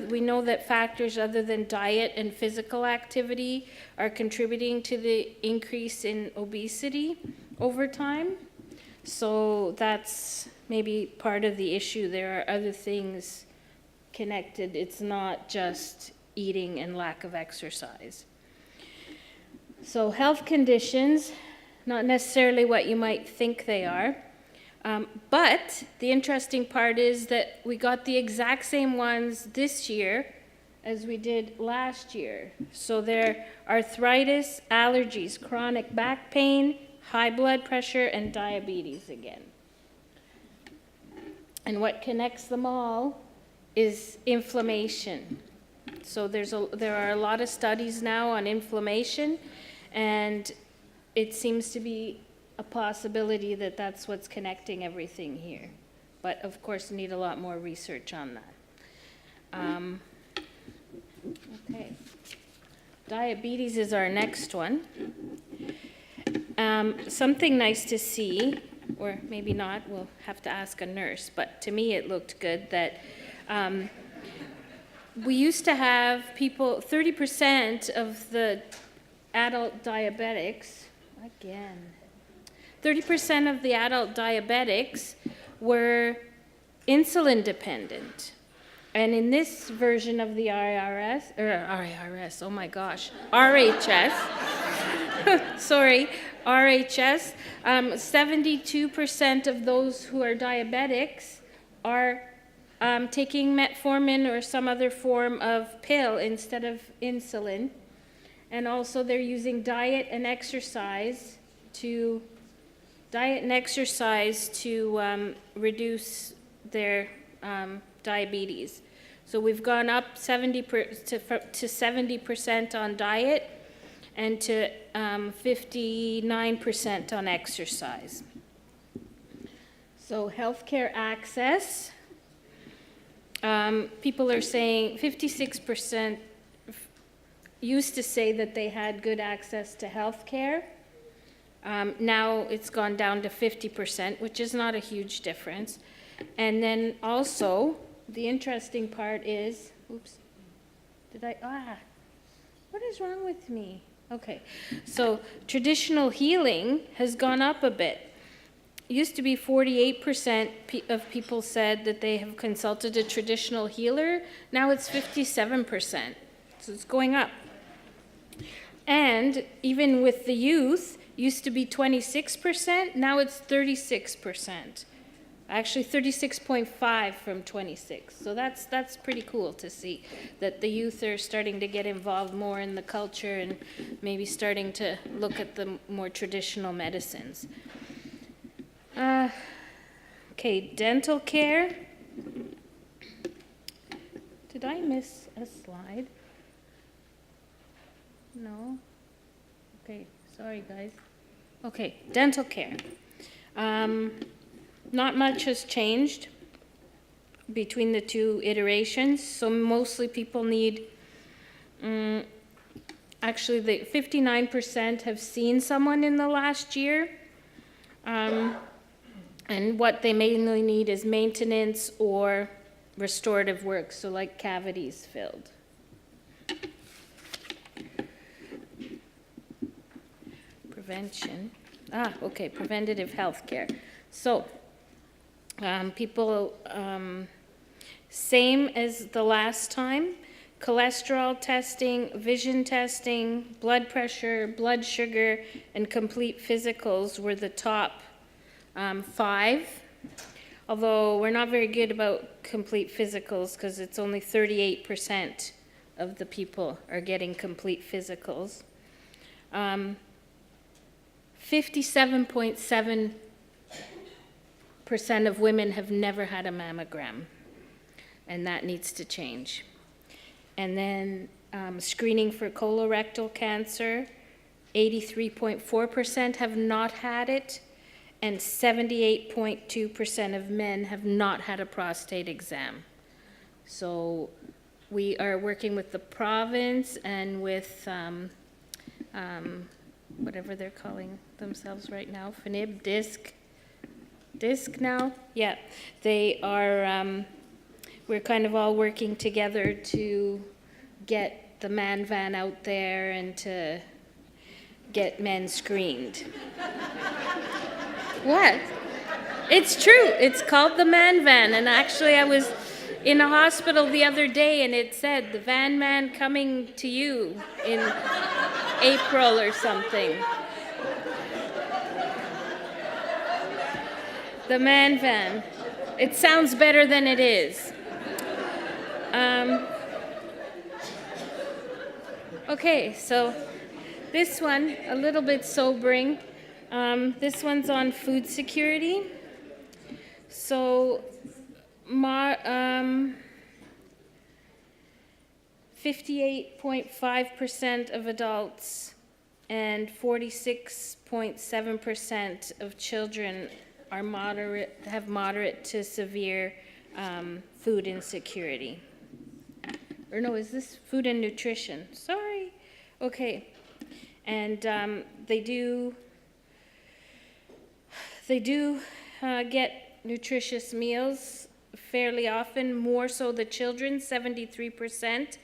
we know that factors other than diet and physical activity are contributing to the increase in obesity over time. So that's maybe part of the issue. There are other things connected. It's not just eating and lack of exercise. So health conditions, not necessarily what you might think they are. But the interesting part is that we got the exact same ones this year as we did last year. So they're arthritis, allergies, chronic back pain, high blood pressure, and diabetes again. And what connects them all is inflammation. So there are a lot of studies now on inflammation, and it seems to be a possibility that that's what's connecting everything here. But of course, need a lot more research on that. Okay. Diabetes is our next one. Something nice to see, or maybe not, we'll have to ask a nurse, but to me it looked good that we used to have people, 30% of the adult diabetics, again, 30% of the adult diabetics were insulin dependent. And in this version of the RHS, oh my gosh, RHS, sorry, RHS, 72% of those who are diabetics are taking metformin or some other form of pill instead of insulin. And also they're using diet and exercise to reduce their diabetes. So we've gone up to 70% on diet and to 59% on exercise. So healthcare access, people are saying 56% used to say that they had good access to healthcare. Now it's gone down to 50%, which is not a huge difference. And then also, the interesting part is, what is wrong with me? Okay, so traditional healing has gone up a bit. It used to be 48% of people said that they have consulted a traditional healer. Now it's 57%, so it's going up. And even with the youth, used to be 26%, now it's 36%. Actually 36.5 from 26. So that's pretty cool to see that the youth are starting to get involved more in the culture and maybe starting to look at the more traditional medicines. Okay, dental care. Did I miss a slide? No? Okay, sorry guys. Okay, dental care. Not much has changed between the two iterations. So mostly people need, actually the 59% have seen someone in the last year. And what they mainly need is maintenance or restorative work, so like cavities filled. Prevention. Okay, preventative health care. So, people, same as the last time, cholesterol testing, vision testing, blood pressure, blood sugar, and complete physicals were the top 5. Although we're not very good about complete physicals because it's only 38% of the people are getting complete physicals. 57.7% of women have never had a mammogram, and that needs to change. And then screening for colorectal cancer, 83.4% have not had it, and 78.2% of men have not had a prostate exam. So we are working with the province and with whatever they're calling themselves right now, FNIGC, DISC now? Yeah, they are, we're kind of all working together to get the man van out there and to get men screened. What? It's true. It's called the man van. And actually, I was in a hospital the other day, and it said, the van man coming to you in April or something. The man van. It sounds better than it is. Okay, so this one, a little bit sobering. This one's on food security. So, 58.5% of adults and 46.7% of children are have moderate to severe food insecurity. Or no, is this food and nutrition? Sorry. Okay. And they do get nutritious meals fairly often, more so the children, 73%,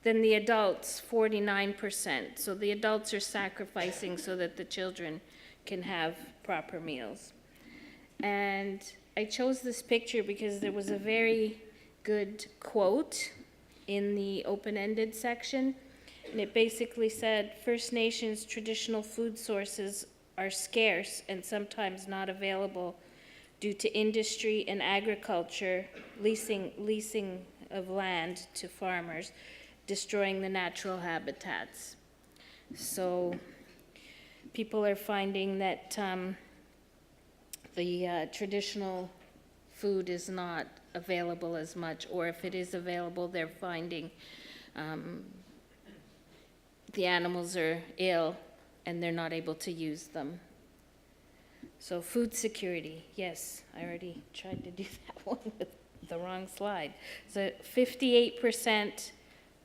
than the adults, 49%. So the adults are sacrificing so that the children can have proper meals. And I chose this picture because there was a very good quote in the open-ended section, and it basically said, First Nations traditional food sources are scarce and sometimes not available due to industry and agriculture, leasing of land to farmers, destroying the natural habitats. So people are finding that the traditional food is not available as much, or if it is available, they're finding the animals are ill and they're not able to use them. So food security, yes, I already tried to do that one with the wrong slide. So 58%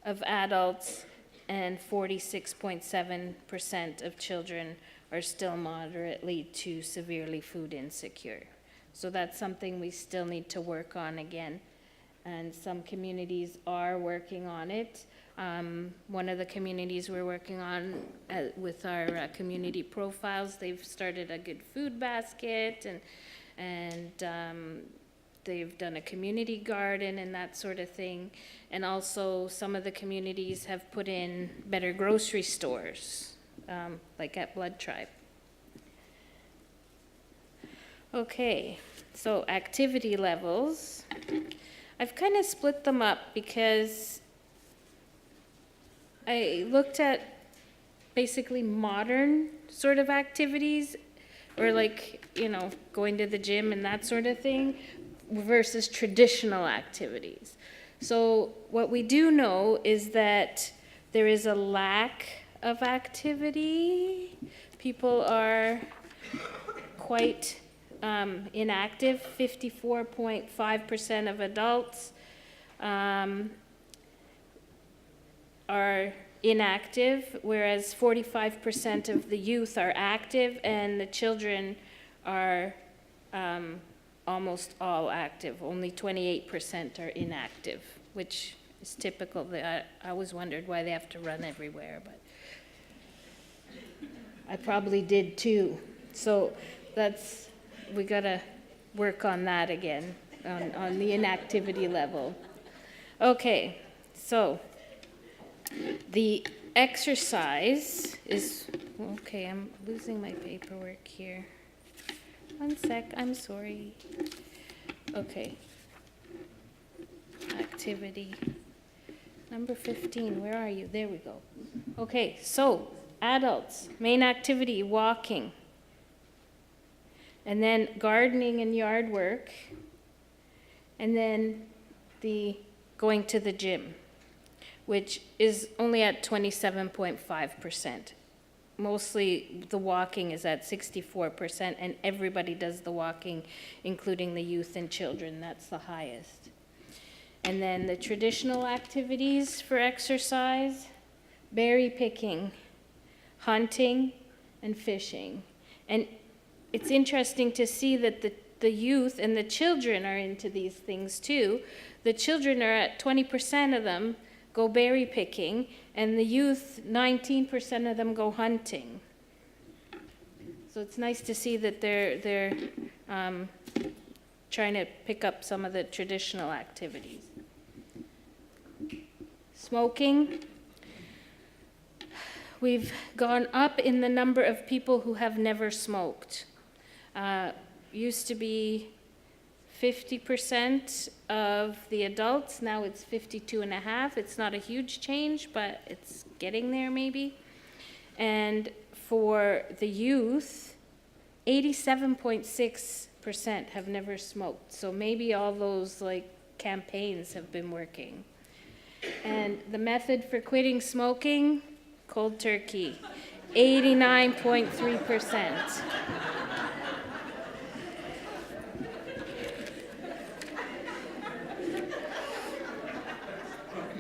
of adults and 46.7% of children are still moderately to severely food insecure. So that's something we still need to work on again. And some communities are working on it. One of the communities we're working on with our community profiles, they've started a good food basket, and they've done a community garden and that sort of thing. And also some of the communities have put in better grocery stores, like at Blood Tribe. Okay, so activity levels. I've kind of split them up because I looked at basically modern sort of activities, or like, you know, going to the gym and that sort of thing, versus traditional activities. So what we do know is that there is a lack of activity. People are quite inactive. 54.5% of adults are inactive, whereas 45% of the youth are active, and the children are almost all active. Only 28% are inactive, which is typical. I always wondered why they have to run everywhere, but I probably did too. So we gotta work on that again, on the inactivity level. Okay, so the exercise is, okay, I'm losing my paperwork here. One sec, I'm sorry. Okay. Activity. Number 15, where are you? There we go. Okay, so adults, main activity, walking. and then gardening and yard work, and then the going to the gym, which is only at 27.5%. Mostly the walking is at 64%, and everybody does the walking, including the youth and children. That's the highest. And then the traditional activities for exercise: berry picking, hunting, and fishing. And it's interesting to see that the youth and the children are into these things too. The children are at 20% of them go berry picking, and the youth, 19% of them go hunting. So it's nice to see that they're trying to pick up some of the traditional activities. Smoking. We've gone up in the number of people who have never smoked. Used to be 50% of the adults, now it's 52.5%. It's not a huge change, but it's getting there maybe. And for the youth, 87.6% have never smoked. So maybe all those like campaigns have been working. And the method for quitting smoking: cold turkey, 89.3%.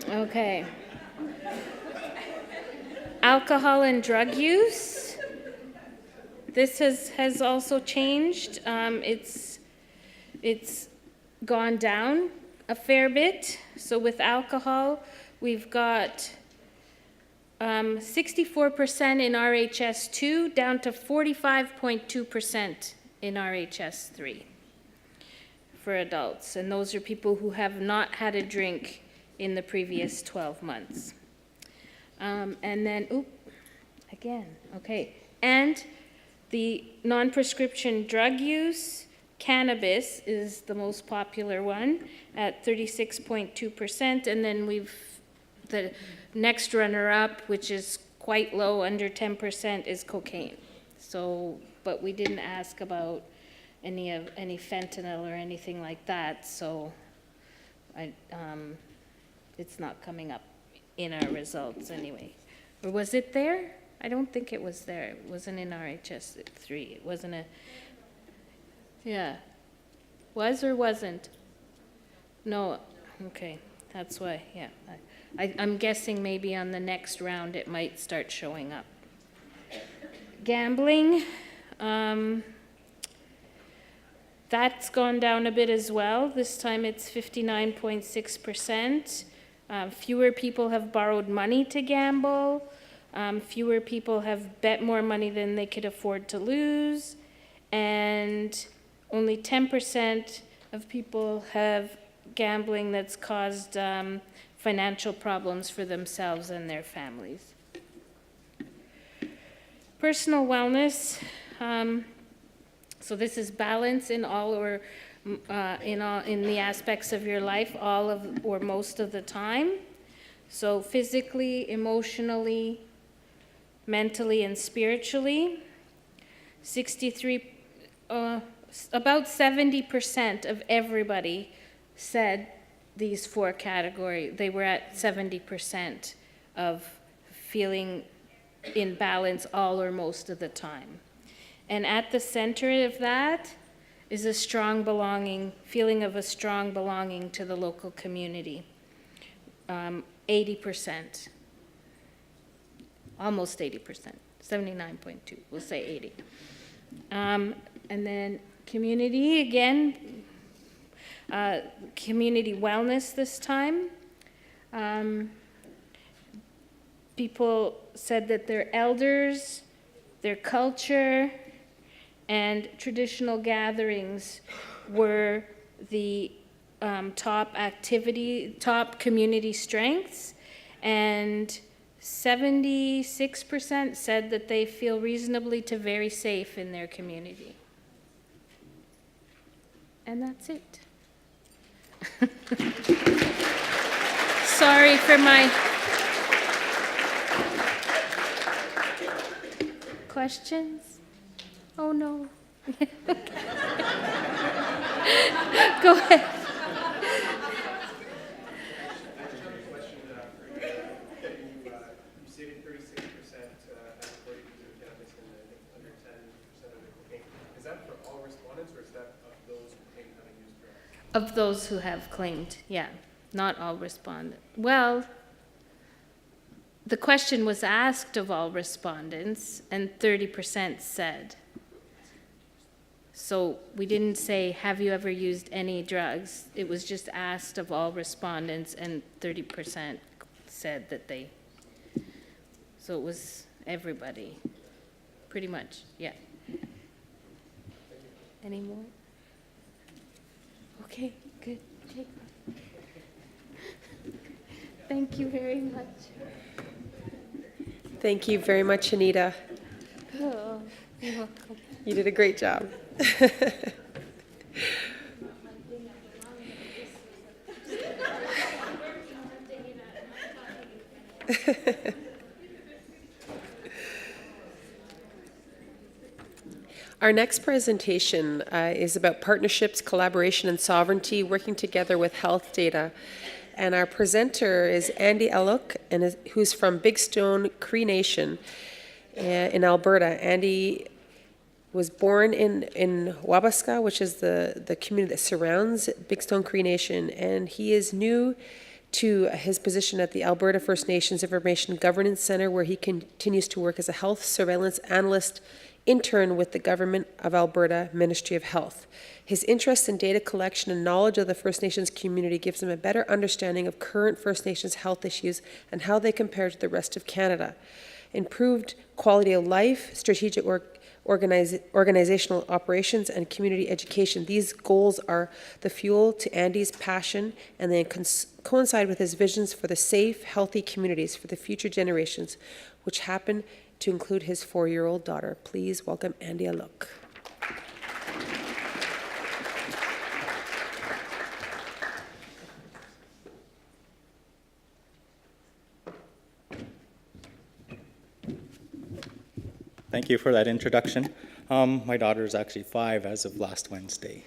Okay. Alcohol and drug use. This has also changed. It's gone down a fair bit. So with alcohol, we've got 64% in RHS 2 down to 45.2% in RHS 3 for adults. And those are people who have not had a drink in the previous 12 months. And then, okay. And the non-prescription drug use, cannabis is the most popular one at 36.2%. And then the next runner-up, which is quite low, under 10%, is cocaine. So, but we didn't ask about any fentanyl or anything like that, so it's not coming up in our results anyway. Or was it there? I don't think it was there. It wasn't in RHS 3. It wasn't Was or wasn't? No, okay, that's why, yeah. I'm guessing maybe on the next round it might start showing up. Gambling, that's gone down a bit as well. This time it's 59.6%. Fewer people have borrowed money to gamble. Fewer people have bet more money than they could afford to lose. And only 10% of people have gambling that's caused financial problems for themselves and their families. Personal wellness. So this is balance in all or in the aspects of your life, all of or most of the time. So physically, emotionally, mentally, and spiritually. About 70% of everybody said these four categories. They were at 70% of feeling in balance all or most of the time. And at the center of that is a strong belonging, feeling of a strong belonging to the local community. 80%, almost 80%, 79.2, we'll say 80. And then community, again, community wellness this time. People said that their elders, their culture, and traditional gatherings were the top community strengths, and 76% said that they feel reasonably to very safe in their community. And that's it. Sorry for my questions. Oh no. Go ahead. Of those who have claimed, yeah, not all respondents. Well, the question was asked of all respondents, and 30% said. So we didn't say, have you ever used any drugs? It was just asked of all respondents, and 30% said that they. So it was everybody, pretty much, yeah. Any more? Okay, good. Thank you very much. Thank you very much, Anita. Oh, you're welcome. You did a great job. Our next presentation is about partnerships, collaboration, and sovereignty, working together with health data. And our presenter is Andy Eluk, who's from Big Stone Cree Nation in Alberta. Andy was born in Wabasca, which is the community that surrounds Big Stone Cree Nation, and he is new to his position at the Alberta First Nations Information Governance Centre, where he continues to work as a health surveillance analyst intern with the Government of Alberta Ministry of Health. His interest in data collection and knowledge of the First Nations community gives him a better understanding of current First Nations health issues and how they compare to the rest of Canada. Improved quality of life, strategic organizational operations, and community education. These goals are the fuel to Andy's passion, and they coincide with his visions for the safe, healthy communities for the future generations, which happen to include his 4-year-old daughter. Please welcome Andy Eluk. Thank you for that introduction. My daughter is actually 5 as of last Wednesday.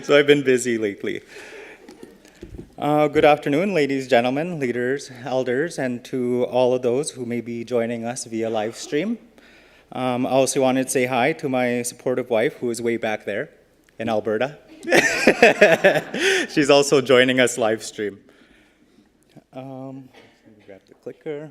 So I've been busy lately. Good afternoon, ladies, gentlemen, leaders, elders, and to all of those who may be joining us via live stream. I also wanted to say hi to my supportive wife, who is way back there in Alberta. She's also joining us live stream. Grab the clicker.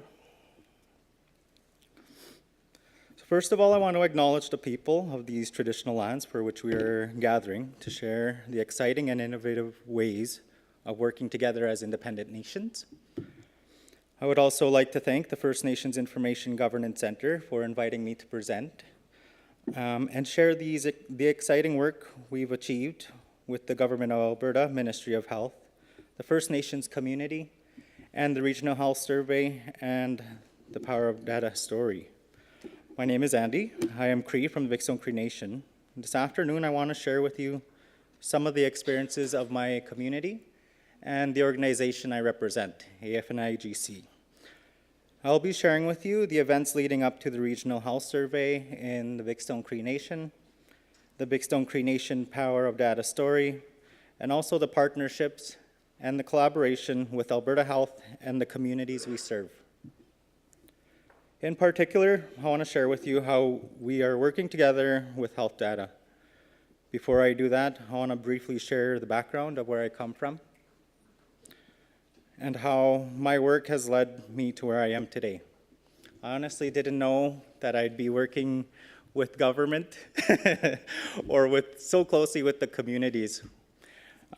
First of all, I want to acknowledge the people of these traditional lands for which we are gathering to share the exciting and innovative ways of working together as independent nations. I would also like to thank the First Nations Information Governance Centre for inviting me to present and share the exciting work we've achieved with the Government of Alberta Ministry of Health, the First Nations community, and the Regional Health Survey and the Power of Data story. My name is Andy. I am Cree from the Big Stone Cree Nation. This afternoon, I want to share with you some of the experiences of my community and the organization I represent, FNIGC. I'll be sharing with you the events leading up to the Regional Health Survey in the Big Stone Cree Nation, the Big Stone Cree Nation Power of Data story, and also the partnerships and the collaboration with Alberta Health and the communities we serve. In particular, I want to share with you how we are working together with health data. Before I do that, I want to briefly share the background of where I come from and how my work has led me to where I am today. I honestly didn't know that I'd be working with government or so closely with the communities.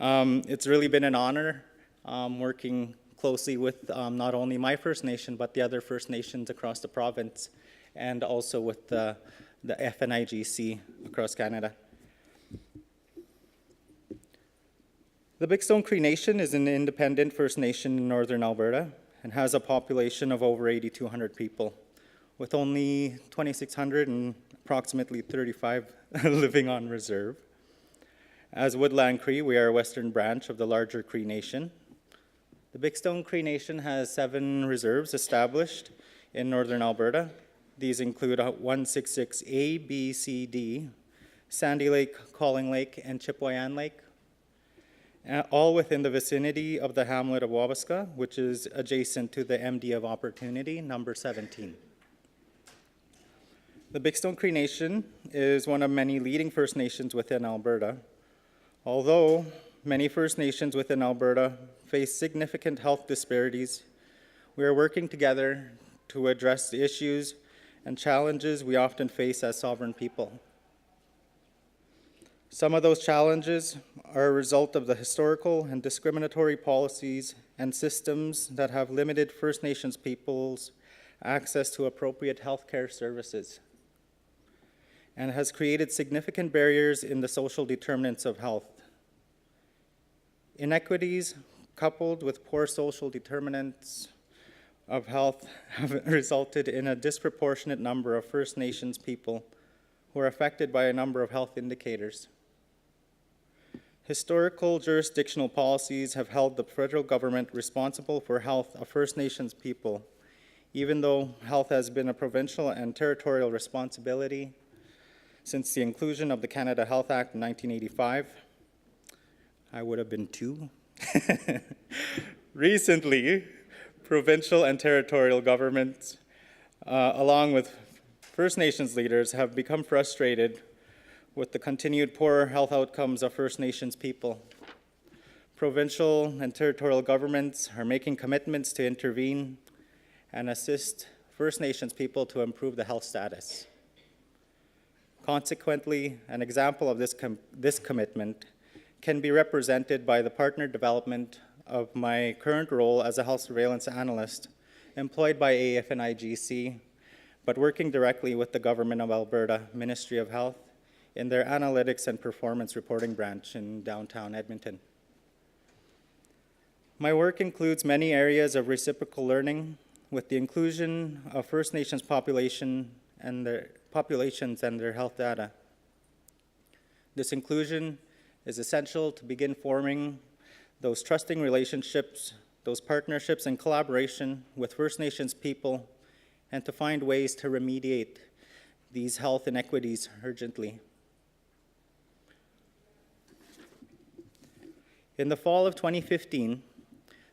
It's really been an honor working closely with not only my First Nation, but the other First Nations across the province, and also with the FNIGC across Canada. The Big Stone Cree Nation is an independent First Nation in northern Alberta and has a population of over 8,200 people, with only 2,600 and approximately 35 living on reserve. As Woodland Cree, we are a western branch of the larger Cree Nation. The Big Stone Cree Nation has 7 reserves established in northern Alberta, These include 166A, B, C, D, Sandy Lake, Calling Lake, and Chipewyan Lake, all within the vicinity of the hamlet of Wabasca, which is adjacent to the MD of Opportunity, number 17. The Big Stone Cree Nation is one of many leading First Nations within Alberta. Although many First Nations within Alberta face significant health disparities, we are working together to address the issues and challenges we often face as sovereign people. Some of those challenges are a result of the historical and discriminatory policies and systems that have limited First Nations peoples' access to appropriate healthcare services, and has created significant barriers in the social determinants of health. Inequities coupled with poor social determinants of health have resulted in a disproportionate number of First Nations people who are affected by a number of health indicators. Historical jurisdictional policies have held the federal government responsible for health of First Nations people, even though health has been a provincial and territorial responsibility since the inclusion of the Canada Health Act in 1985. I would have been 2. Recently, provincial and territorial governments, along with First Nations leaders, have become frustrated with the continued poor health outcomes of First Nations people. Provincial and territorial governments are making commitments to intervene and assist First Nations people to improve the health status. Consequently, an example of this commitment can be represented by the partner development of my current role as a health surveillance analyst employed by FNIGC, but working directly with the Government of Alberta Ministry of Health in their Analytics and Performance Reporting branch in downtown Edmonton. My work includes many areas of reciprocal learning with the inclusion of First Nations populations and their health data. This inclusion is essential to begin forming those trusting relationships, those partnerships and collaboration with First Nations people, and to find ways to remediate these health inequities urgently. In the fall of 2015,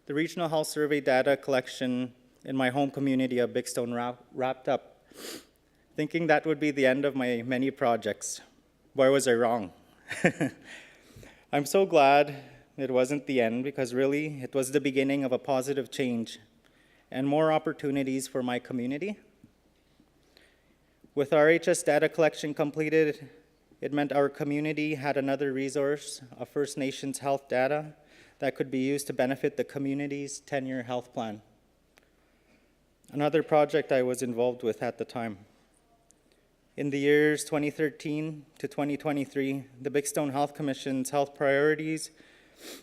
the Regional Health Survey data collection in my home community of Big Stone wrapped up, thinking that would be the end of my many projects. Boy, was I wrong. I'm so glad it wasn't the end, because really it was the beginning of a positive change and more opportunities for my community. With RHS data collection completed, it meant our community had another resource of First Nations health data that could be used to benefit the community's 10-year health plan. Another project I was involved with at the time. In the years 2013 to 2023, the Big Stone Health Commission's health priorities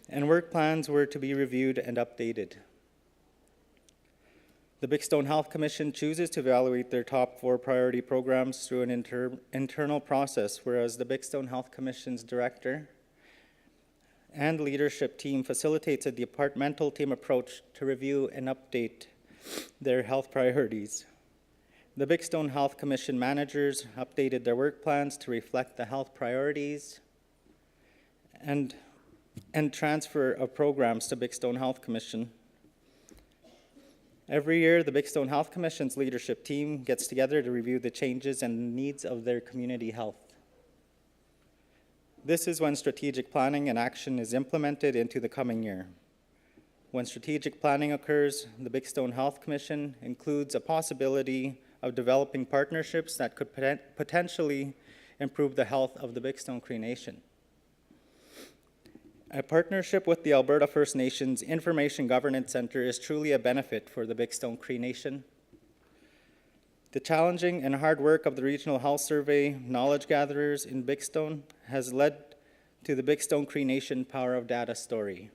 and work plans were to be reviewed and updated. The Big Stone Health Commission chooses to evaluate their top 4 priority programs through an internal process, whereas the Big Stone Health Commission's director and leadership team facilitates a departmental team approach to review and update their health priorities. The Big Stone Health Commission managers updated their work plans to reflect the health priorities and transfer of programs to Big Stone Health Commission. Every year, the Big Stone Health Commission's leadership team gets together to review the changes and needs of their community health. This is when strategic planning and action is implemented into the coming year. When strategic planning occurs, the Big Stone Health Commission includes a possibility of developing partnerships that could potentially improve the health of the Big Stone Cree Nation. A partnership with the Alberta First Nations Information Governance Centre is truly a benefit for the Big Stone Cree Nation. The challenging and hard work of the Regional Health Survey knowledge gatherers in Big Stone has led to the Big Stone Cree Nation Power of Data story,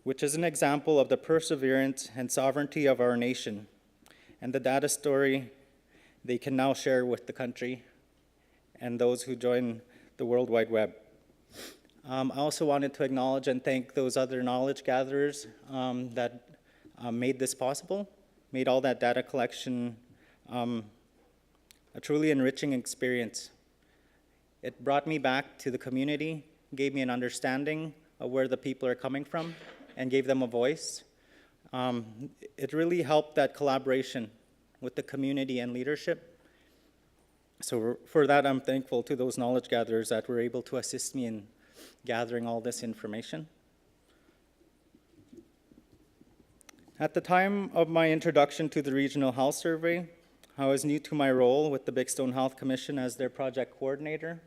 which is an example of the perseverance and sovereignty of our nation, and the data story they can now share with the country and those who join the World Wide Web. I also wanted to acknowledge and thank those other knowledge gatherers that made this possible, made all that data collection a truly enriching experience. It brought me back to the community, gave me an understanding of where the people are coming from, and gave them a voice. It really helped that collaboration with the community and leadership. So for that, I'm thankful to those knowledge gatherers that were able to assist me in gathering all this information. At the time of my introduction to the Regional Health Survey, I was new to my role with the Big Stone Health Commission as their project coordinator.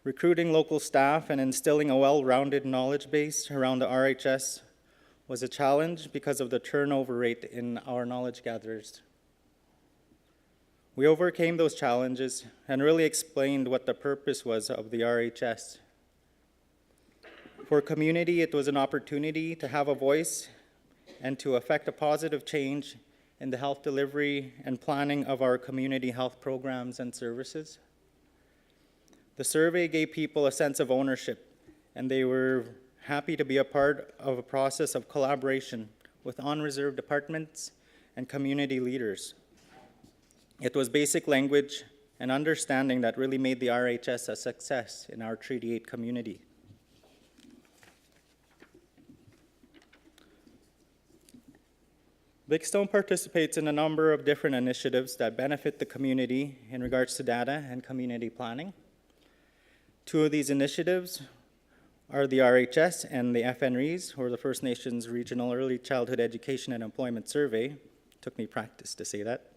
Recruiting local staff and instilling a well-rounded knowledge base around the RHS was a challenge because of the turnover rate in our knowledge gatherers. We overcame those challenges and really explained what the purpose was of the RHS. For community, it was an opportunity to have a voice and to affect a positive change in the health delivery and planning of our community health programs and services. The survey gave people a sense of ownership, and they were happy to be a part of a process of collaboration with on-reserve departments and community leaders. It was basic language and understanding that really made the RHS a success in our Treaty 8 community. Big Stone participates in a number of different initiatives that benefit the community in regards to data and community planning. Two of these initiatives are the RHS and the FNIGC, or the First Nations Regional Early Childhood Education and Employment Survey. Took me practice to say that.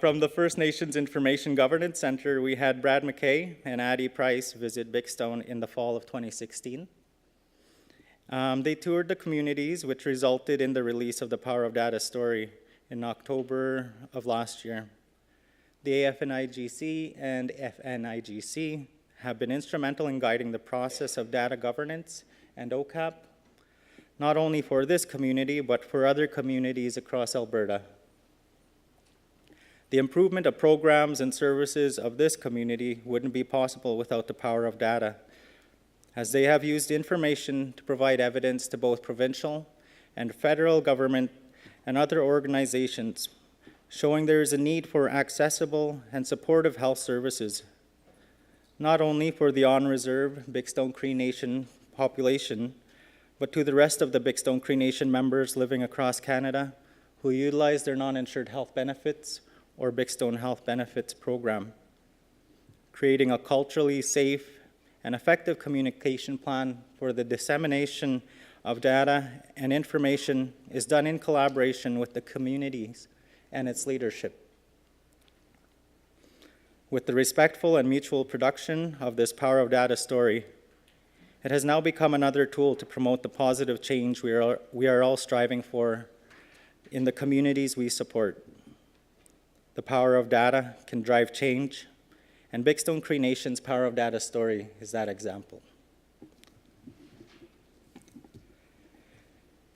From the First Nations Information Governance Center, we had Brad McKay and Addie Price visit Big Stone in the fall of 2016. They toured the communities, which resulted in the release of the Power of Data story in October of last year. The AFNIGC and FNIGC have been instrumental in guiding the process of data governance and OCAP, not only for this community, but for other communities across Alberta. The improvement of programs and services of this community wouldn't be possible without the power of data, as they have used information to provide evidence to both provincial and federal government and other organizations, showing there is a need for accessible and supportive health services, not only for the on-reserve Big Stone Cree Nation population, but to the rest of the Big Stone Cree Nation members living across Canada who utilize their non-insured health benefits or Big Stone Health Benefits program, creating a culturally safe and effective communication plan for the dissemination of data and information is done in collaboration with the communities and its leadership. With the respectful and mutual production of this Power of Data story, it has now become another tool to promote the positive change we are all striving for in the communities we support. The power of data can drive change, and Big Stone Cree Nation's Power of Data story is that example.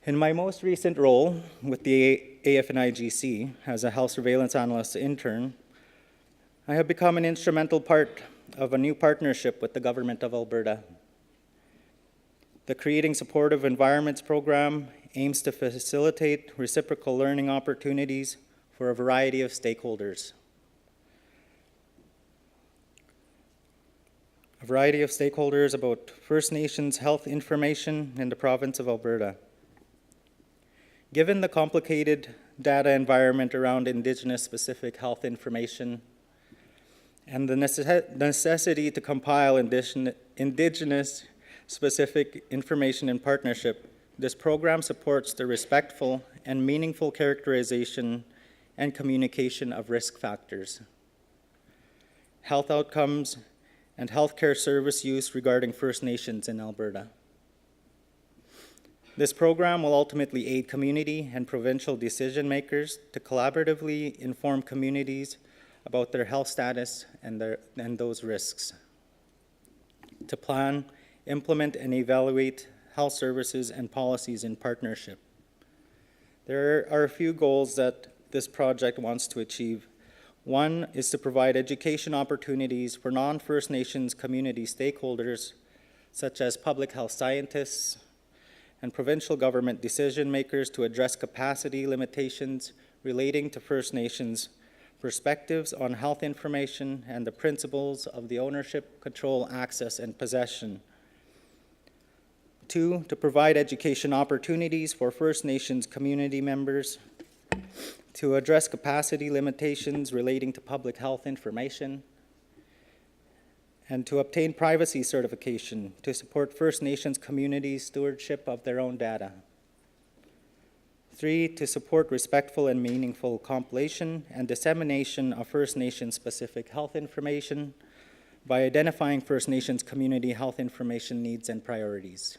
In my most recent role with the AFNIGC as a health surveillance analyst intern, I have become an instrumental part of a new partnership with the Government of Alberta. The Creating Supportive Environments program aims to facilitate reciprocal learning opportunities for a variety of stakeholders. A variety of stakeholders about First Nations health information in the province of Alberta. Given the complicated data environment around Indigenous-specific health information and the necessity to compile Indigenous-specific information in partnership, this program supports the respectful and meaningful characterization and communication of risk factors, health outcomes, and healthcare service use regarding First Nations in Alberta. This program will ultimately aid community and provincial decision makers to collaboratively inform communities about their health status and those risks, to plan, implement, and evaluate health services and policies in partnership. There are a few goals that this project wants to achieve. One is to provide education opportunities for non-First Nations community stakeholders, such as public health scientists and provincial government decision makers, to address capacity limitations relating to First Nations perspectives on health information and the principles of the ownership, control, access, and possession. 2, to provide education opportunities for First Nations community members, to address capacity limitations relating to public health information, and to obtain privacy certification to support First Nations communities' stewardship of their own data. 3, to support respectful and meaningful compilation and dissemination of First Nation-specific health information by identifying First Nations community health information needs and priorities.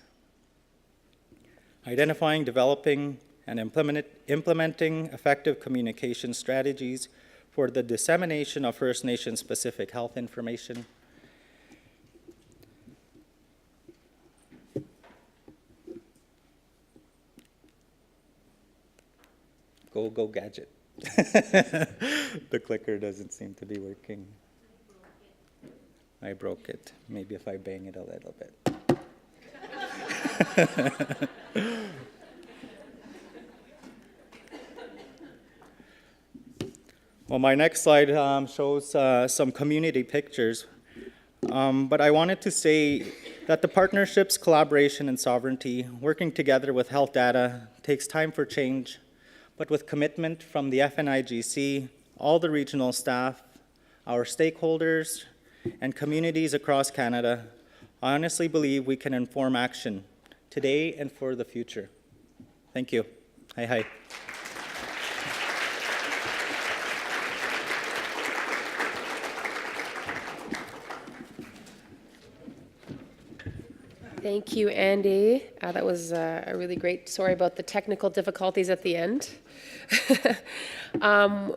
Identifying, developing, and implementing effective communication strategies for the dissemination of First Nation-specific health information. Go gadget. The clicker doesn't seem to be working. I broke it. Maybe if I bang it a little bit. Well, my next slide shows some community pictures, but I wanted to say that the partnerships, collaboration, and sovereignty, working together with health data, takes time for change, but with commitment from the FNIGC, all the regional staff, our stakeholders, and communities across Canada, I honestly believe we can inform action today and for the future. Thank you. Hi. Thank you, Andy. That was a really great. Sorry about the technical difficulties at the end.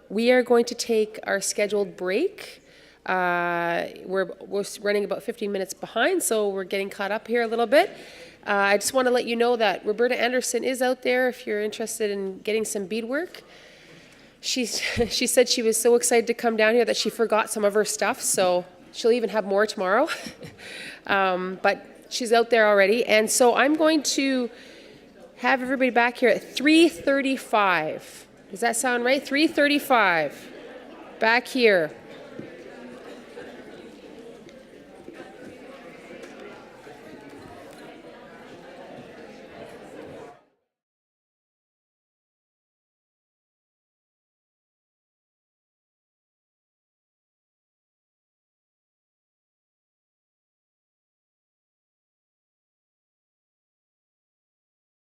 We are going to take our scheduled break. We're running about 15 minutes behind, so we're getting caught up here a little bit. I just want to let you know that Roberta Anderson is out there if you're interested in getting some beadwork. She said she was so excited to come down here that she forgot some of her stuff, so she'll even have more tomorrow. But she's out there already, and so I'm going to have everybody back here at 3:35. Does that sound right? 3:35. Back here.